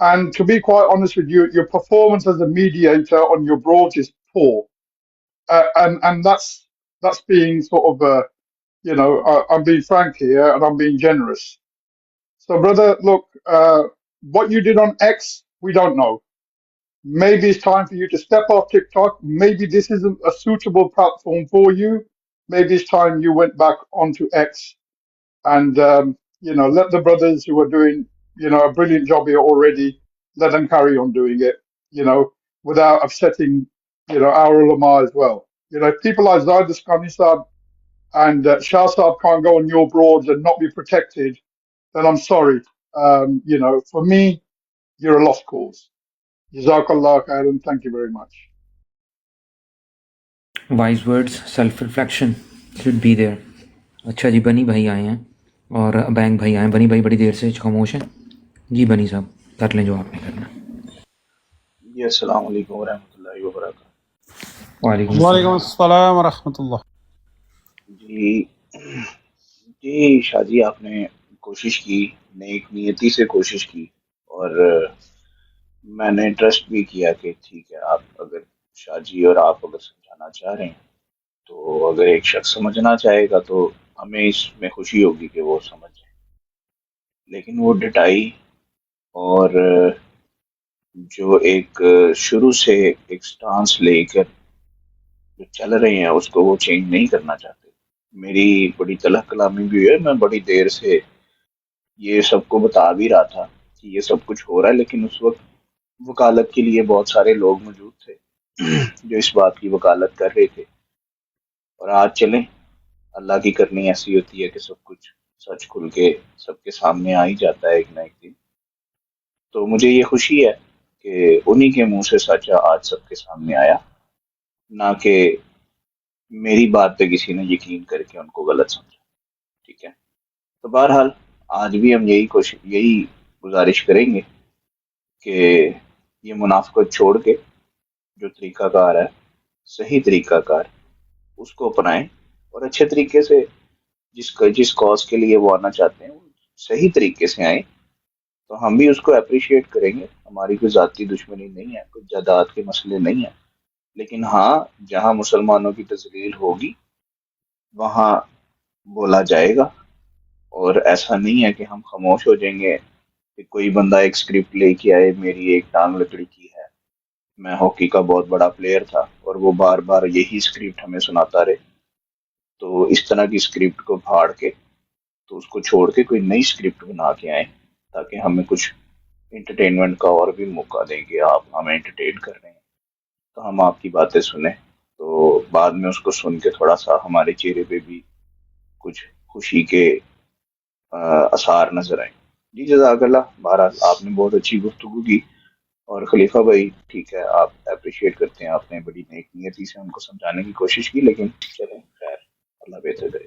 And to be quite honest with you, your performance as a mediator on your broads is poor, and that's being sort of I'm being frank here and I'm being generous. So, brother, look, what you did on X, we don't know. Maybe it's time for you to step off TikTok. Maybe this isn't a suitable platform for you. Maybe it's time you went back onto X and let the brothers who are doing, a brilliant job here already, let them carry on doing it, without upsetting, our ulama as well. If people like Zaid Iskani Saab and Shah Saab can't go on your broads and not be protected, then I'm sorry. For me, you're a lost cause. Jazakallah khairan. Thank you very much. wise words, self reflection should be there. اچھا جی بنی بھائی آئے ہیں اور bank بھائی آئے ہیں. بنی بھائی بڑی دیر سے خاموش ہیں. جی بنی صاحب کر لیں جو آپ نے کرنا. جی السلام علیکم ورحمۃ اللہ وبرکاتہ. وعلیکم وعلیکم السلام. السلام ورحمۃ اللہ. جی شاہ جی آپ نے کوشش کی، نیک نیتی سے کوشش کی، اور میں نے ٹرسٹ بھی کیا کہ ٹھیک ہے، آپ اگر شاہ جی اور آپ اگر سمجھانا چاہ رہے ہیں تو اگر ایک شخص سمجھنا چاہے گا تو ہمیں اس میں خوشی ہوگی کہ وہ سمجھ جائے. لیکن وہ ڈٹائی اور جو ایک شروع سے ایک سٹانس لے کر جو چل رہے ہیں اس کو وہ چینج نہیں کرنا چاہتے. میری بڑی تلخ کلامی بھی ہے، میں بڑی دیر سے یہ سب کو بتا بھی رہا تھا کہ یہ سب کچھ ہو رہا ہے، لیکن اس وقت وکالت کے لیے بہت سارے لوگ موجود تھے جو اس بات کی وکالت کر رہے تھے. اور آج چلیں، اللہ کی کرنی ایسی ہوتی ہے کہ سب کچھ سچ کھل کے سب کے سامنے آ ہی جاتا ہے ایک نہ ایک دن. تو مجھے یہ خوشی ہے کہ انہی کے منہ سے سچ آج سب کے سامنے آیا، نہ کہ میری بات پہ کسی نے یقین کر کے ان کو غلط سمجھا. ٹھیک ہے، تو بہرحال آج بھی ہم یہی گزارش کریں گے کہ یہ منافقت چھوڑ کے جو طریقہ کار ہے، صحیح طریقہ کار، اس کو اپنائیں اور اچھے طریقے سے جس کاز کے لیے وہ آنا چاہتے ہیں وہ صحیح طریقے سے آئیں. تو ہم بھی اس کو اپریشیٹ کریں گے. ہماری کوئی ذاتی دشمنی نہیں ہے، کوئی جائیداد کے مسئلے نہیں ہیں، لیکن ہاں جہاں مسلمانوں کی تذلیل ہوگی وہاں بولا جائے گا. اور ایسا نہیں ہے کہ ہم خاموش ہو جائیں گے کہ کوئی بندہ ایک اسکرپٹ لے کے آئے میری ایک ٹانگ لکڑی کی ہے، میں ہاکی کا بہت بڑا پلیئر تھا، اور وہ بار بار یہی اسکرپٹ ہمیں سناتا رہے. تو اس طرح کی اسکرپٹ کو پھاڑ کے تو اس کو چھوڑ کے کوئی نئی اسکرپٹ بنا کے آئیں تاکہ ہمیں کچھ انٹرٹینمنٹ کا اور بھی موقع دیں کہ آپ ہمیں انٹرٹین کر رہے ہیں تو ہم آپ کی باتیں سنیں، تو بعد میں اس کو سن کے تھوڑا سا ہمارے چہرے پہ بھی کچھ خوشی کے آثار نظر آئیں. جی جزاک اللہ. بہرحال آپ نے بہت اچھی گفتگو کی، اور خلیفہ بھائی ٹھیک ہے، آپ اپریشیٹ کرتے ہیں، آپ نے بڑی نیک نیتی سے ان کو سمجھانے کی کوشش کی، لیکن چلیں خیر، اللہ بہتر کرے.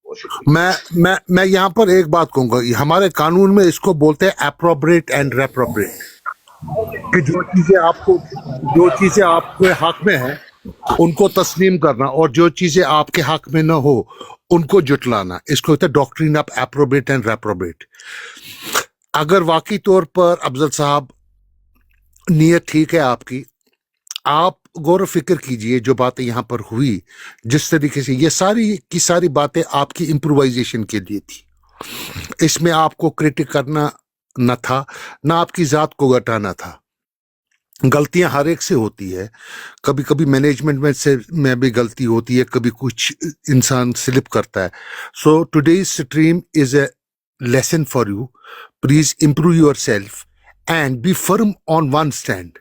بہت شکریہ. میں یہاں پر ایک بات کہوں گا، ہمارے قانون میں اس کو بولتے ہیں اپروپریٹ اینڈ ریپروپریٹ، کہ جو چیزیں آپ کے حق میں ہیں ان کو تسلیم کرنا، اور جو چیزیں آپ کے حق میں نہ ہو ان کو جٹلانا. اس کو کہتے ہیں ڈاکٹرین آف اپروپریٹ اینڈ ریپروپریٹ. اگر واقعی طور پر افضل صاحب نیت ٹھیک ہے آپ کی، آپ غور و فکر کیجئے جو باتیں یہاں پر ہوئی، جس طریقے سے یہ ساری کی ساری باتیں آپ کی امپرووائزیشن کے لیے تھی. اس میں آپ کو کریٹک کرنا نہ تھا، نہ آپ کی ذات کو گھٹانا تھا. غلطیاں ہر ایک سے ہوتی ہے، کبھی کبھی مینجمنٹ میں بھی غلطی ہوتی ہے، کبھی کچھ انسان سلپ کرتا ہے. So today's stream is a lesson for you. Please improve yourself and be firm on one stand.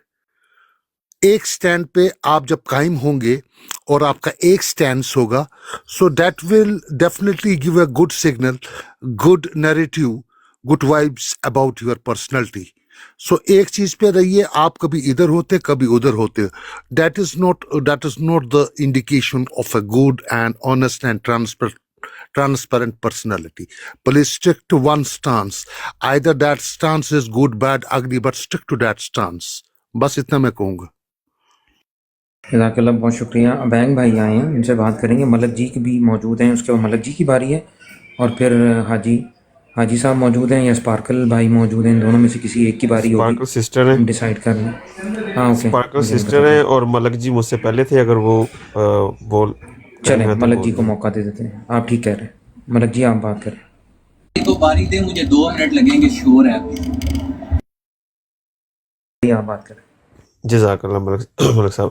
ایک سٹینڈ پہ آپ جب قائم ہوں گے اور آپ کا ایک سٹینس ہوگا، so that will definitely give a good signal, good narrative, good vibes about your personality. So ایک چیز پہ رہیے، آپ کبھی ادھر ہوتے کبھی ادھر ہوتے. That is not the indication of a good and honest and transparent personality. Please stick to one stance. Either that stance is good, bad, ugly, but stick to that stance. بس اتنا میں کہوں گا. جزاک اللہ، بہت شکریہ. بینک بھائی آئے ہیں، ان سے بات کریں گے. ملک جی کی بھی موجود ہیں، اس کے بعد ملک جی کی باری ہے، اور پھر حاجی صاحب موجود ہیں یا اسپارکل بھائی موجود ہیں. ان دونوں میں سے کسی ایک کی باری ہوگی، اسپارکل سسٹر ہیں. ہم ڈیسائیڈ کر لیں. ہاں اوکے، اسپارکل سسٹر ہیں اور ملک جی مجھ سے پہلے تھے. اگر وہ بول چلیں ملک جی کو موقع دے دیتے ہیں. آپ ٹھیک کہہ رہے ہیں، ملک جی آپ بات کریں. تو باری دے، مجھے 2 منٹ لگیں گے، شور ہے. آپ بات کریں. جزاک اللہ ملک صاحب.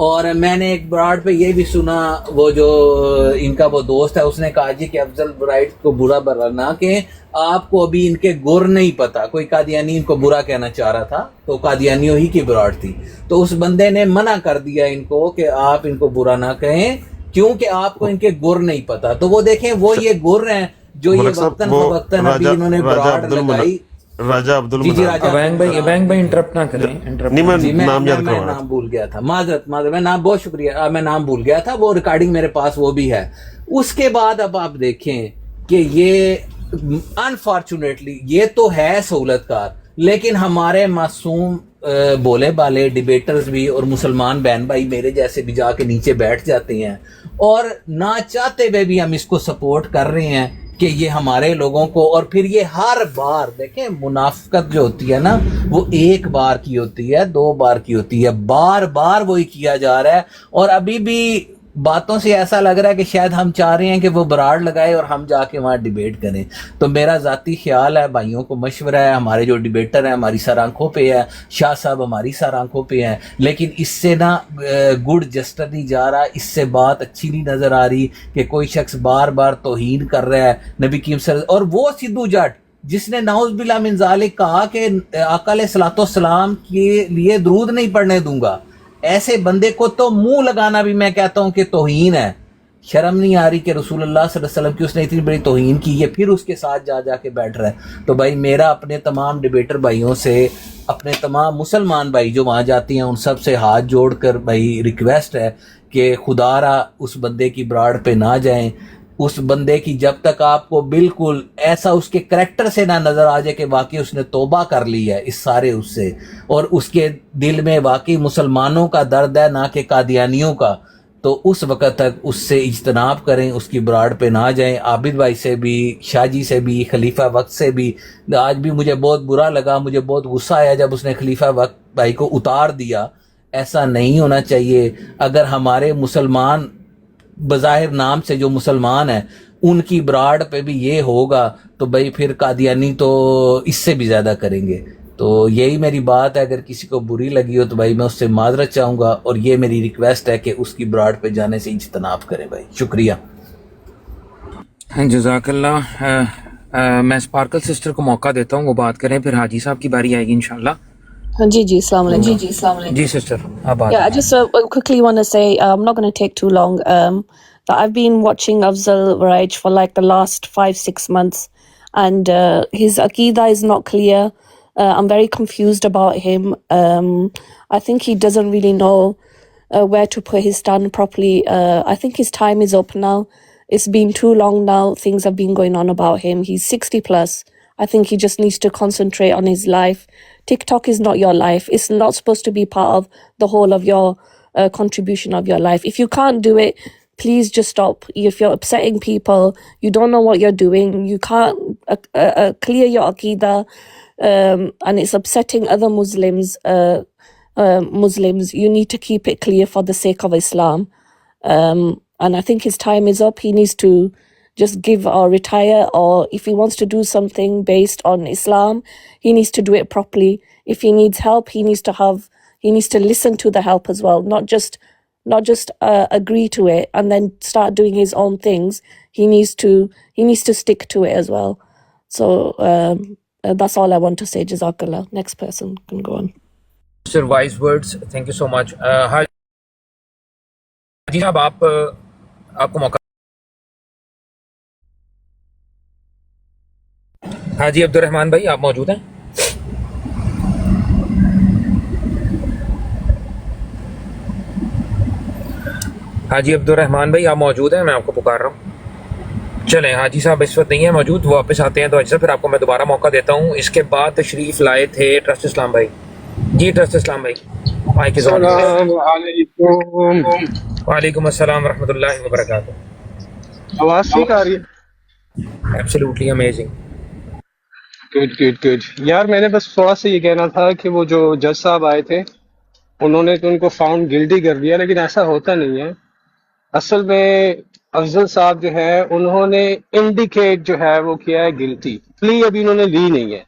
اور میں نے ایک براڈ پہ یہ بھی سنا، وہ جو ان کا وہ دوست ہے اس نے کہا جی کہ افضل برائٹ کو برا برا نہ کہ آپ کو ابھی ان کے گر نہیں پتا، کوئی قادیانی ان کو برا کہنا چاہ رہا تھا تو قادیانیوں ہی کی براڈ تھی، تو اس بندے نے منع کر دیا ان کو کہ آپ ان کو برا نہ کہیں کیونکہ آپ کو ان کے گر نہیں پتا. تو وہ دیکھیں وہ یہ گر ہیں جو یہ ملک صاحب وقتاً وہ فوقتاً ابھی انہوں نے راجہ براڈ عبد لگائی. راجہ عبد جی جی المنان. راجہ ابینگ بھائی انٹرپٹ نہ کریں، interrupt نہیں نہ جی میں نام یاد میں کروا رہا نام بھول گیا تھا، معذرت میں نام، بہت شکریہ، میں نام بھول گیا تھا، وہ ریکارڈنگ میرے پاس وہ بھی ہے. اس کے بعد اب آپ دیکھیں کہ یہ انفارچونیٹلی یہ تو ہے سہولت کار، لیکن ہمارے معصوم بولے بالے ڈیبیٹرز بھی اور مسلمان بہن بھائی میرے جیسے بھی جا کے نیچے بیٹھ جاتے ہیں اور نہ چاہتے ہوئے بھی ہم اس کو سپورٹ کر رہے ہیں کہ یہ ہمارے لوگوں کو، اور پھر یہ ہر بار دیکھیں منافقت جو ہوتی ہے نا وہ ایک بار کی ہوتی ہے، 2 بار کی ہوتی ہے، بار بار وہی کیا جا رہا ہے. اور ابھی بھی باتوں سے ایسا لگ رہا ہے کہ شاید ہم چاہ رہے ہیں کہ وہ براڈ لگائے اور ہم جا کے وہاں ڈیبیٹ کریں. تو میرا ذاتی خیال ہے، بھائیوں کو مشورہ ہے، ہمارے جو ڈیبیٹر ہیں ہماری سر آنکھوں پہ ہے، شاہ صاحب ہماری سر آنکھوں پہ ہیں، لیکن اس سے نا گڈ جسٹر نہیں جا رہا، اس سے بات اچھی نہیں نظر آ رہی کہ کوئی شخص بار بار توہین کر رہا ہے نبی کریم صلی اللہ علیہ وسلم. اور وہ سدھو جٹ جس نے نعوذ باللہ من ذالک کہا کہ آقا علیہ الصلوۃ والسلام کے لیے درود نہیں پڑھنے دوں گا، ایسے بندے کو تو منہ لگانا بھی میں کہتا ہوں کہ توہین ہے. شرم نہیں آ رہی کہ رسول اللہ صلی اللہ علیہ وسلم کی اس نے اتنی بڑی توہین کی ہے، پھر اس کے ساتھ جا کے بیٹھ رہا ہے. تو بھائی میرا اپنے تمام ڈیبیٹر بھائیوں سے، اپنے تمام مسلمان بھائی جو وہاں جاتی ہیں ان سب سے ہاتھ جوڑ کر بھائی ریکویسٹ ہے کہ خدا را اس بندے کی براڈ پہ نہ جائیں. اس بندے کی جب تک آپ کو بالکل ایسا اس کے کریکٹر سے نہ نظر آ جائے کہ واقعی اس نے توبہ کر لی ہے اس سارے اس سے، اور اس کے دل میں واقعی مسلمانوں کا درد ہے نہ کہ قادیانیوں کا، تو اس وقت تک اس سے اجتناب کریں، اس کی براڈ پہ نہ جائیں. عابد بھائی سے بھی، شاہ جی سے بھی، خلیفہ وقت سے بھی. آج بھی مجھے بہت برا لگا، مجھے بہت غصہ آیا جب اس نے خلیفہ وقت بھائی کو اتار دیا. ایسا نہیں ہونا چاہیے. اگر ہمارے مسلمان بظاہر نام سے جو مسلمان ہیں ان کی براڈ پہ بھی یہ ہوگا تو بھائی پھر قادیانی تو اس سے بھی زیادہ کریں گے. تو یہی میری بات ہے، اگر کسی کو بری لگی ہو تو بھائی میں اس سے معذرت چاہوں گا، اور یہ میری ریکویسٹ ہے کہ اس کی براڈ پہ جانے سے اجتناب کریں بھائی. شکریہ. جزاک اللہ. میں اسپارکل سسٹر کو موقع دیتا ہوں، وہ بات کریں، پھر حاجی صاحب کی باری آئے گی انشاءاللہ. Ji, Assalamu alaikum. جی سسٹر آپ بات Yeah, I کریں. just quickly want to say, I'm not going to take too long. That I've been watching Afzal Waraij for like the last 5-6 months, and his Aqidah is not clear. I'm very confused about him. I think he doesn't really know where to put his stand properly. I think his time is up now. It's been too long now. Things have been going on about him. He's 60 plus. I think he just needs to concentrate on his life. TikTok is not your life. It's not supposed to be part of the whole of your contribution of your life. If you can't do it, please just stop. If you're upsetting people, you don't know what you're doing, you can't clear your Aqidah, and it's upsetting other Muslims, you need to keep it clear for the sake of Islam. And I think his time is up. He needs to just give or retire, or if he wants to do something based on Islam, he needs to do it properly. If he needs help, he needs to listen to the help as well, not just agree to it and then start doing his own things. He needs to stick to it as well. So that's all I want to say. Jazakallah. Next person can go on. Sister wise words, thank you so much. حاجی صاحب آپ کو موقع. حاجی عبد الرحمان بھائی آپ موجود ہیں؟ حاجی عبد الرحمان بھائی آپ موجود ہیں؟ میں آپ کو پکار رہا ہوں. چلیں حاجی صاحب اس وقت نہیں ہیں موجود، وہ واپس آتے ہیں تو اجازت، پھر آپ کو میں دوبارہ موقع دیتا ہوں. اس کے بعد تشریف لائے تھے ٹرسٹ اسلام بھائی. جی ٹرسٹ اسلام بھائی مائک از آن. السلام علیکم. وعلیکم السلام ورحمۃ اللہ وبرکاتہ. آواز ٹھیک آ رہی ہے؟ Absolutely amazing. گڈ. یار میں نے بس تھوڑا سا یہ کہنا تھا کہ وہ جو جج صاحب آئے تھے انہوں نے تو ان کو فاؤنڈ گلٹی کر دیا، لیکن ایسا ہوتا نہیں ہے. اصل میں افضل صاحب جو ہے انہوں نے انڈیکیٹ جو ہے وہ کیا ہے گلٹی، پلی ابھی انہوں نے لی نہیں ہے.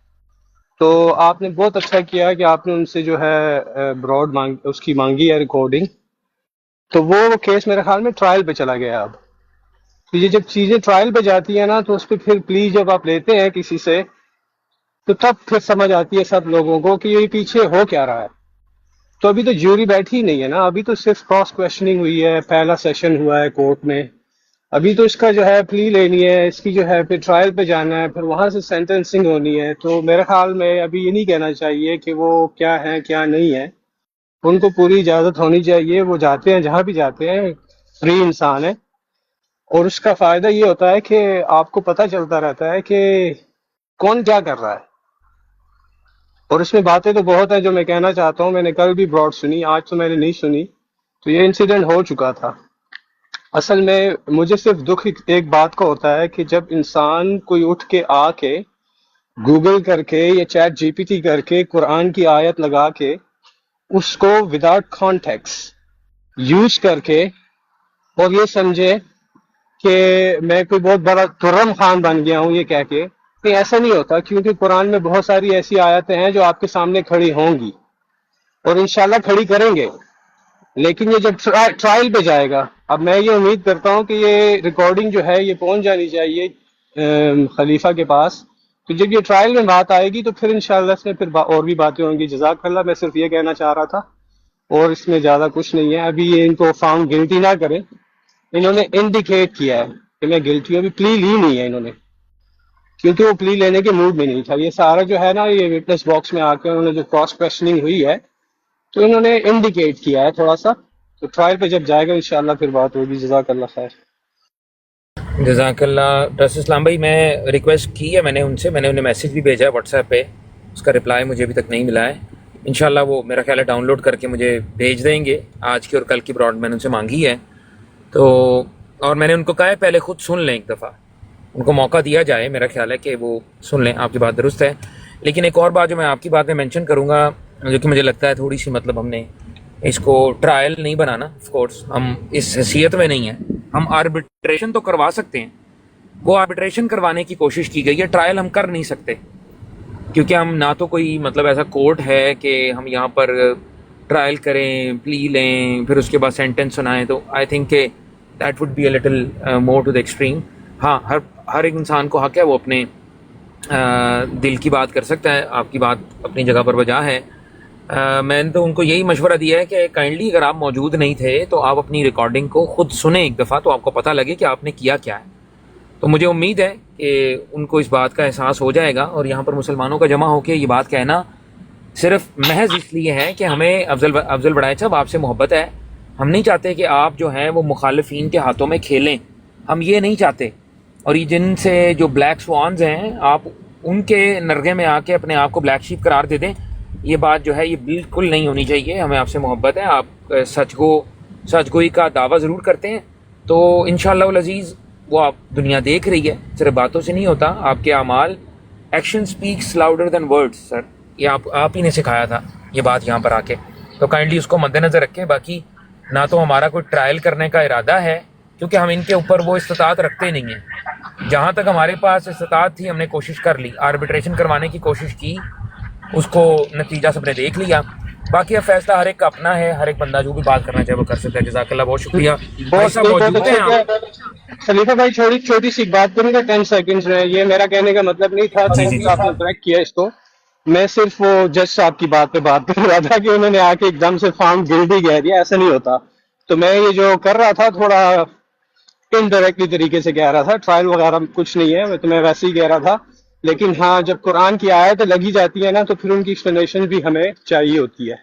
تو آپ نے بہت اچھا کیا کہ آپ نے ان سے جو ہے براڈ اس کی مانگی ہے ریکارڈنگ. تو وہ کیس میرے خیال میں ٹرائل پہ چلا گیا اب. تو یہ جب چیزیں ٹرائل پہ جاتی ہیں نا تو اس پہ پھر پلی جب آپ لیتے ہیں کسی سے تو تب پھر سمجھ آتی ہے سب لوگوں کو کہ یہ پیچھے ہو کیا رہا ہے. تو ابھی تو جیوری بیٹھی نہیں ہے نا, ابھی تو صرف کراس کویشچننگ ہوئی ہے, پہلا سیشن ہوا ہے کورٹ میں. ابھی تو اس کا جو ہے پلی لینی ہے, اس کی جو ہے پھر ٹرائل پہ جانا ہے, پھر وہاں سے سینٹنسنگ ہونی ہے. تو میرے خیال میں ابھی یہ نہیں کہنا چاہیے کہ وہ کیا ہے کیا نہیں ہے. ان کو پوری اجازت ہونی چاہیے, وہ جاتے ہیں جہاں بھی جاتے ہیں, فری انسان ہے. اور اس کا فائدہ یہ ہوتا ہے کہ آپ کو پتہ چلتا رہتا ہے کہ کون کیا کر رہا ہے. اور اس میں باتیں تو بہت ہیں جو میں کہنا چاہتا ہوں, میں نے کل بھی براڈ سنی, آج تو میں نے نہیں سنی. تو یہ انسیڈنٹ ہو چکا تھا. اصل میں مجھے صرف دکھ ایک بات کا ہوتا ہے کہ جب انسان کوئی اٹھ کے آ کے گوگل کر کے یا چیٹ جی پی ٹی کر کے قرآن کی آیت لگا کے اس کو وداؤٹ کانٹیکس یوز کر کے اور یہ سمجھے کہ میں کوئی بہت بڑا ترم خان بن گیا ہوں یہ کہہ کے, نہیں ایسا نہیں ہوتا. کیونکہ قرآن میں بہت ساری ایسی آیتیں ہیں جو آپ کے سامنے کھڑی ہوں گی اور انشاءاللہ کھڑی کریں گے. لیکن یہ جب ٹرائل پہ جائے گا, اب میں یہ امید کرتا ہوں کہ یہ ریکارڈنگ جو ہے یہ پہنچ جانی چاہیے خلیفہ کے پاس. تو جب یہ ٹرائل میں بات آئے گی تو پھر انشاءاللہ اس میں پھر اور بھی باتیں ہوں گی. جزاک اللہ, میں صرف یہ کہنا چاہ رہا تھا اور اس میں زیادہ کچھ نہیں ہے. ابھی یہ ان کو فاؤنڈ گلٹی نہ کریں, انہوں نے انڈیکیٹ کیا ہے کہ میں گلٹی ہوں. ابھی پلی لی نہیں ہے انہوں نے, کیونکہ وہ پلی لینے کے موڈ میں نہیں تھا. یہ سارا جو ہے نا یہ وٹنس باکس میں آ کے انہوں نے جو کراس کویشچننگ ہوئی ہے تو انہوں نے انڈیکیٹ کیا ہے تھوڑا سا. تو ٹرائل پہ جب جائے گا انشاءاللہ پھر بات ہوگی. جزاک اللہ خیر. جزاک اللہ. ڈاکٹر اسلام بھائی, میں ریکویسٹ کی ہے میں نے ان سے, میں نے انہیں میسیج بھی بھیجا ہے واٹس ایپ پہ, اس کا رپلائی مجھے ابھی تک نہیں ملا ہے. انشاءاللہ وہ میرا خیال ہے ڈاؤن لوڈ کر کے مجھے بھیج دیں گے. آج کی اور کل کی براڈ میں نے ان سے مانگی ہے تو, اور میں نے ان کو کہا ہے پہلے خود سن لیں ایک دفعہ, ان کو موقع دیا جائے. میرا خیال ہے کہ وہ سن لیں. آپ کی بات درست ہے. لیکن ایک اور بات جو میں آپ کی بات میں مینشن کروں گا, جو کہ مجھے لگتا ہے تھوڑی سی مطلب ہم نے اس کو ٹرائل نہیں بنانا. آف کورس ہم اس حیثیت میں نہیں ہیں, ہم آربیٹریشن تو کروا سکتے ہیں. وہ آربیٹریشن کروانے کی کوشش کی گئی ہے, ٹرائل ہم کر نہیں سکتے کیونکہ ہم نہ تو کوئی مطلب ایسا کورٹ ہے کہ ہم یہاں پر ٹرائل کریں, پلی لیں, پھر اس کے بعد سینٹنس سنائیں. تو آئی تھنک کہ that would be a little more to the extreme. ہاں, ہر ایک انسان کو حق ہے وہ اپنے دل کی بات کر سکتا ہے. آپ کی بات اپنی جگہ پر بجا ہے. میں نے تو ان کو یہی مشورہ دیا ہے کہ کائنڈلی اگر آپ موجود نہیں تھے تو آپ اپنی ریکارڈنگ کو خود سنیں ایک دفعہ, تو آپ کو پتہ لگے کہ آپ نے کیا کیا ہے. تو مجھے امید ہے کہ ان کو اس بات کا احساس ہو جائے گا. اور یہاں پر مسلمانوں کا جمع ہو کے یہ بات کہنا صرف محض اس لیے ہے کہ ہمیں افضل بڑائے صاحب آپ سے محبت ہے. ہم نہیں چاہتے کہ آپ جو ہیں وہ مخالفین کے ہاتھوں میں کھیلیں, ہم یہ نہیں چاہتے. اور یہ جن سے جو بلیک سوانز ہیں, آپ ان کے نرغے میں آ کے اپنے آپ کو بلیک شیپ قرار دے دیں, یہ بات جو ہے یہ بالکل نہیں ہونی چاہیے. ہمیں آپ سے محبت ہے, آپ سچ گوئی کا دعویٰ ضرور کرتے ہیں. تو انشاءاللہ العزیز وہ آپ دنیا دیکھ رہی ہے, صرف باتوں سے نہیں ہوتا. آپ کے اعمال, action specs louder than words. سر یہ آپ ہی نے سکھایا تھا یہ بات یہاں پر آ کے, تو کائنڈلی اس کو مد نظر رکھیں. باقی نہ تو ہمارا کوئی ٹرائل کرنے کا ارادہ ہے کیونکہ ہم ان کے اوپر وہ استطاعت رکھتے نہیں ہیں. جہاں تک ہمارے پاس استطاعت تھی ہم نے کوشش کر لی, آربیٹریشن کروانے کی کوشش کی, اس کو نتیجہ سب نے دیکھ لیا. باقی اب فیصلہ ہر ایک کا اپنا ہے, ہر ایک بندہ جو بھی بات کرنا چاہے وہ کر سکتا ہے. جزاک اللہ, بہت شکریہ. بھائی صاحب موجود ہیں آپ؟ خلیفہ بھائی چھوٹی سی بات کروں گا 10 سیکنڈز میں. یہ میرا کہنے کا مطلب نہیں تھا, آپ نے کریکٹ کیا اس کو. میں صرف وہ جج صاحب کی بات پہ بات کر رہا تھا کہ انہوں نے آ کے ایک دم سے فاؤنڈ گلٹی کہہ دیا, ایسا نہیں ہوتا. تو میں یہ جو کر رہا تھا تھوڑا انڈائریکٹلی طریقے سے کہہ رہا تھا, ٹرائل وغیرہ کچھ نہیں ہے, تو میں ویسے ہی کہہ رہا تھا. لیکن ہاں جب قرآن کی آیت لگی جاتی ہے نا تو پھر ان کی ایکسپلینیشن بھی ہمیں چاہیے ہوتی ہے.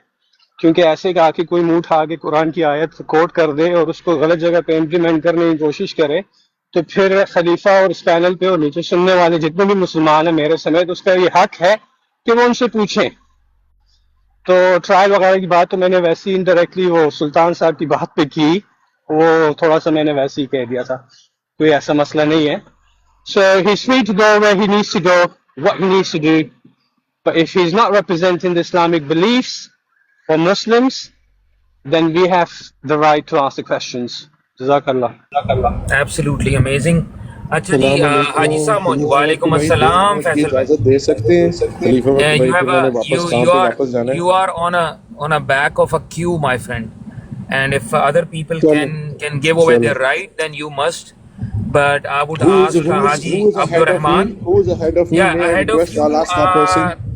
کیونکہ ایسے کہا کہ کوئی منہ اٹھا کے قرآن کی آیت کوٹ کر دے اور اس کو غلط جگہ پہ امپلیمنٹ کرنے کی کوشش کرے تو پھر خلیفہ اور اس پینل پہ اور نیچے سننے والے جتنے بھی مسلمان ہیں میرے سمیت, اس کا یہ حق ہے کہ وہ ان سے پوچھیں. تو ٹرائل وغیرہ کی بات تو میں نے ویسے ہی انڈائریکٹلی وہ سلطان صاحب کی بات پہ کی, وہ تھوڑا سا میں نے ویسے ہی کہہ دیا تھا, کوئی ایسا مسئلہ نہیں ہے. So he's free to go where he needs to go, what he needs to do. But if he's not representing the Islamic beliefs or Muslims, then we have the right to ask the questions. Jazakallah. Absolutely amazing. اچھا جی, حاجی صاحب موجود. وعلیکم السلام. فیصل اجازت دے سکتے ہیں خلیفہ بھائی کو, میں نے واپس کام پہ واپس جانا ہے. You are on a back of a queue, my friend. and if other people can give away their right, then you must. But I would ask Haji Abdur Rahman. Who is ahead of me? Yeah, May I ahead of request? you. I'll ask that person.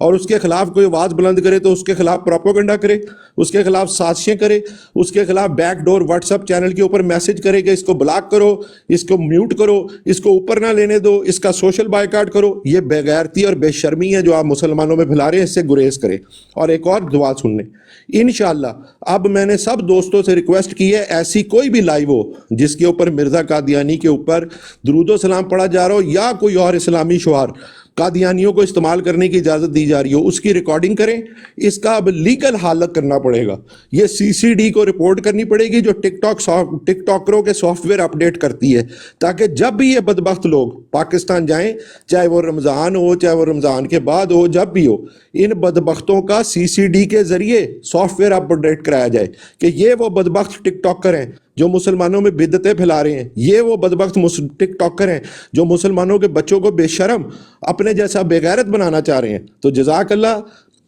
اور اس کے خلاف کوئی آواز بلند کرے تو اس کے خلاف پروپیگنڈا کرے، اس کے خلاف سازشیں کرے، اس کے خلاف back door what's app channel کے اوپر میسج کرے کہ اس کو بلاک کرو، اس کو میوٹ کرو، اس کو اوپر نہ لینے دو، اس کا سوشل بائیکاٹ کرو. یہ بے غیرتی اور بے شرمی ہے جو آپ مسلمانوں میں پھیلا رہے ہیں، اس سے گریز کریں. اور ایک اور دعا سن لیں، انشاءاللہ اب میں نے سب دوستوں سے ریکویسٹ کی ہے، ایسی کوئی بھی لائیو ہو جس کے اوپر مرزا قادیانی کے اوپر درود و سلام پڑھا جا رہا ہو یا کوئی اور اسلامی شعار قادیانیوں کو استعمال کرنے کی اجازت دی جا رہی ہو، اس کی ریکارڈنگ کریں. اس کا اب لیگل حالت کرنا پڑے گا، یہ سی سی ڈی کو رپورٹ کرنی پڑے گی جو ٹک ٹاکروں کے سافٹ ویئر اپڈیٹ کرتی ہے، تاکہ جب بھی یہ بدبخت لوگ پاکستان جائیں، چاہے وہ رمضان ہو چاہے وہ رمضان کے بعد ہو، جب بھی ہو، ان بدبختوں کا سی سی ڈی کے ذریعے سافٹ ویئر اپڈیٹ کرایا جائے کہ یہ وہ بدبخت ٹک ٹاکر ہیں جو مسلمانوں میں بدعتیں پھیلا رہے ہیں، یہ وہ بدبخت ٹک ٹاکر ہیں جو مسلمانوں کے بچوں کو بے شرم اپنے جیسا بے غیرت بنانا چاہ رہے ہیں. تو جزاک اللہ،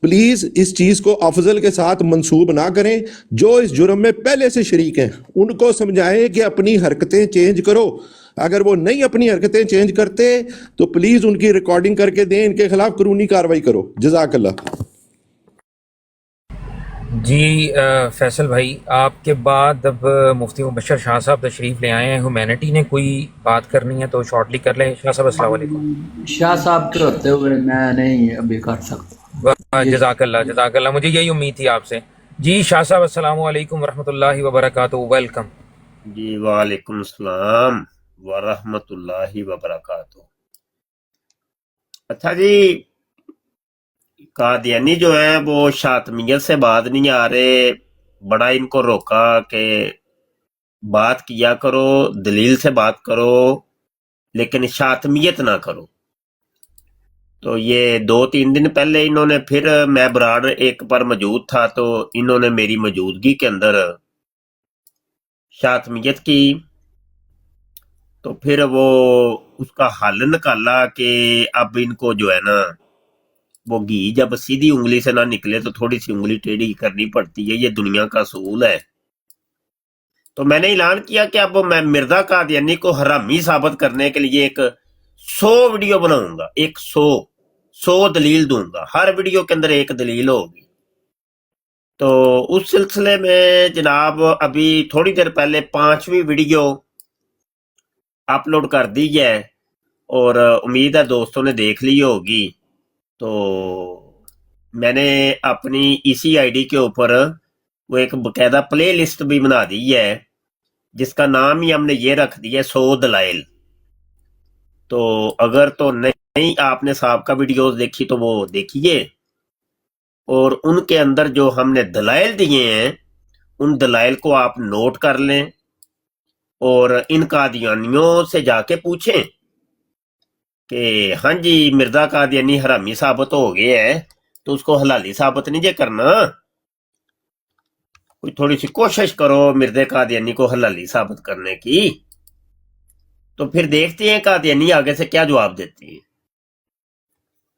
پلیز اس چیز کو افضل کے ساتھ منسوب نہ کریں. جو اس جرم میں پہلے سے شریک ہیں ان کو سمجھائیں کہ اپنی حرکتیں چینج کرو. اگر وہ نہیں اپنی حرکتیں چینج کرتے تو پلیز ان کی ریکارڈنگ کر کے دیں، ان کے خلاف قانونی کارروائی کرو. جزاک اللہ. جی فیصل بھائی، آپ کے بعد اب مفتی مبشر شاہ صاحب تشریف لے آئے ہیں. ہیومینٹی نے کوئی بات کرنی ہے تو شارٹلی کر لیں. شاہ صاحب السلام علیکم. شاہ صاحب کے ہوتے ہوئے میں نہیں ابھی کر سکتا. جزاک اللہ، جزاک اللہ، مجھے یہی امید تھی آپ سے. جی شاہ صاحب السلام علیکم ورحمۃ اللہ وبرکاتہ، ویلکم. جی وعلیکم السلام ورحمۃ اللہ وبرکاتہ. اچھا جی، قادیانی جو ہے وہ شاطمیت سے بات نہیں آ رہے، بڑا ان کو روکا کہ بات کیا کرو، دلیل سے بات کرو، لیکن شاطمیت نہ کرو. تو یہ 2-3 دن پہلے انہوں نے پھر، میں براڑ ایک پر موجود تھا تو انہوں نے میری موجودگی کے اندر شاطمیت کی. تو پھر وہ اس کا حل نکالا کہ اب ان کو جو ہے نا، وہ گھی جب سیدھی انگلی سے نہ نکلے تو تھوڑی سی انگلی ٹیڑھی کرنی پڑتی ہے، یہ دنیا کا اصول ہے. تو میں نے اعلان کیا کہ اب میں مرزا قادیانی کو حرامی ثابت کرنے کے لیے ایک 100 ویڈیو بناؤں گا، ایک 100 دلیل دوں گا، ہر ویڈیو کے اندر ایک دلیل ہوگی. تو اس سلسلے میں جناب ابھی تھوڑی دیر پہلے 5ویں ویڈیو اپلوڈ کر دی ہے اور امید ہے دوستوں نے دیکھ لی ہوگی. تو میں نے اپنی اسی آئی ڈی کے اوپر وہ ایک باقاعدہ پلے لسٹ بھی بنا دی ہے جس کا نام ہی ہم نے یہ رکھ دیا ہے 100 دلائل. تو اگر تو نہیں آپ نے صاحب کا ویڈیوز دیکھی تو وہ دیکھیے، اور ان کے اندر جو ہم نے دلائل دیے ہیں ان دلائل کو آپ نوٹ کر لیں اور ان قادیانیوں سے جا کے پوچھیں کہ ہاں جی مرزا قادیانی حرامی ثابت ہو گئے ہے تو اس کو حلالی ثابت نہیں جے کرنا. کوئی تھوڑی سی کوشش کرو مرزا قادیانی کو حلالی ثابت کرنے کی. تو پھر دیکھتے ہیں قادیانی آگے سے کیا جواب دیتی ہیں.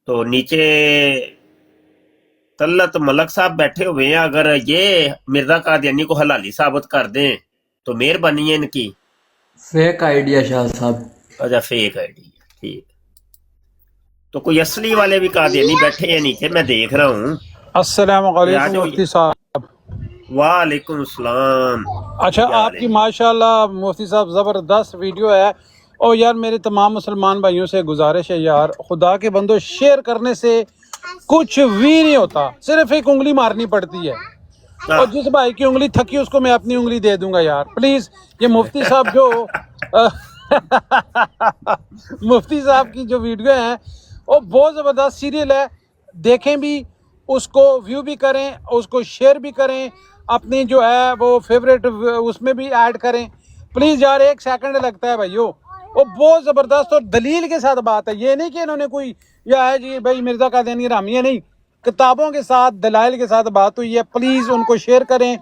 تو نیچے طلعت ملک صاحب بیٹھے ہوئے ہیں، اگر یہ مرزا قادیانی کو حلالی ثابت کر دیں تو مہربانی ہے ان کی. فیک آئیڈیا شاہ صاحب. اچھا فیک آئیڈیا، ٹھیک. تو کوئی اصلی والے بھی قادیانی بیٹھے ہیں نیچے، میں دیکھ رہا ہوں. السلام علیکم مفتی صاحب. وعلیکم السلام. اچھا آپ کی ماشاءاللہ مفتی صاحب زبردست ویڈیو ہے. اور یار میرے تمام مسلمان بھائیوں سے گزارش ہے یار، خدا کے بندو شیئر کرنے سے کچھ بھی نہیں ہوتا، صرف ایک انگلی مارنی پڑتی ہے. اور جس بھائی کی انگلی تھکی اس کو میں اپنی انگلی دے دوں گا یار پلیز. یہ مفتی صاحب جو مفتی صاحب کی جو ویڈیو ہیں وہ بہت زبردست سیریل ہے، دیکھیں بھی، اس کو ویو بھی کریں، اس کو شیئر بھی کریں، اپنی جو ہے وہ فیوریٹ اس میں بھی ایڈ کریں پلیز یار. 1 سیکنڈ لگتا ہے بھائیو، وہ بہت زبردست اور دلیل کے ساتھ بات ہے. یہ نہیں کہ انہوں نے کوئی یا ہے جی بھائی مرزا قادیانی حرامی ہے، نہیں، کتابوں کے ساتھ دلائل کے ساتھ بات ہوئی ہے. پلیز ان کو شیئر کریں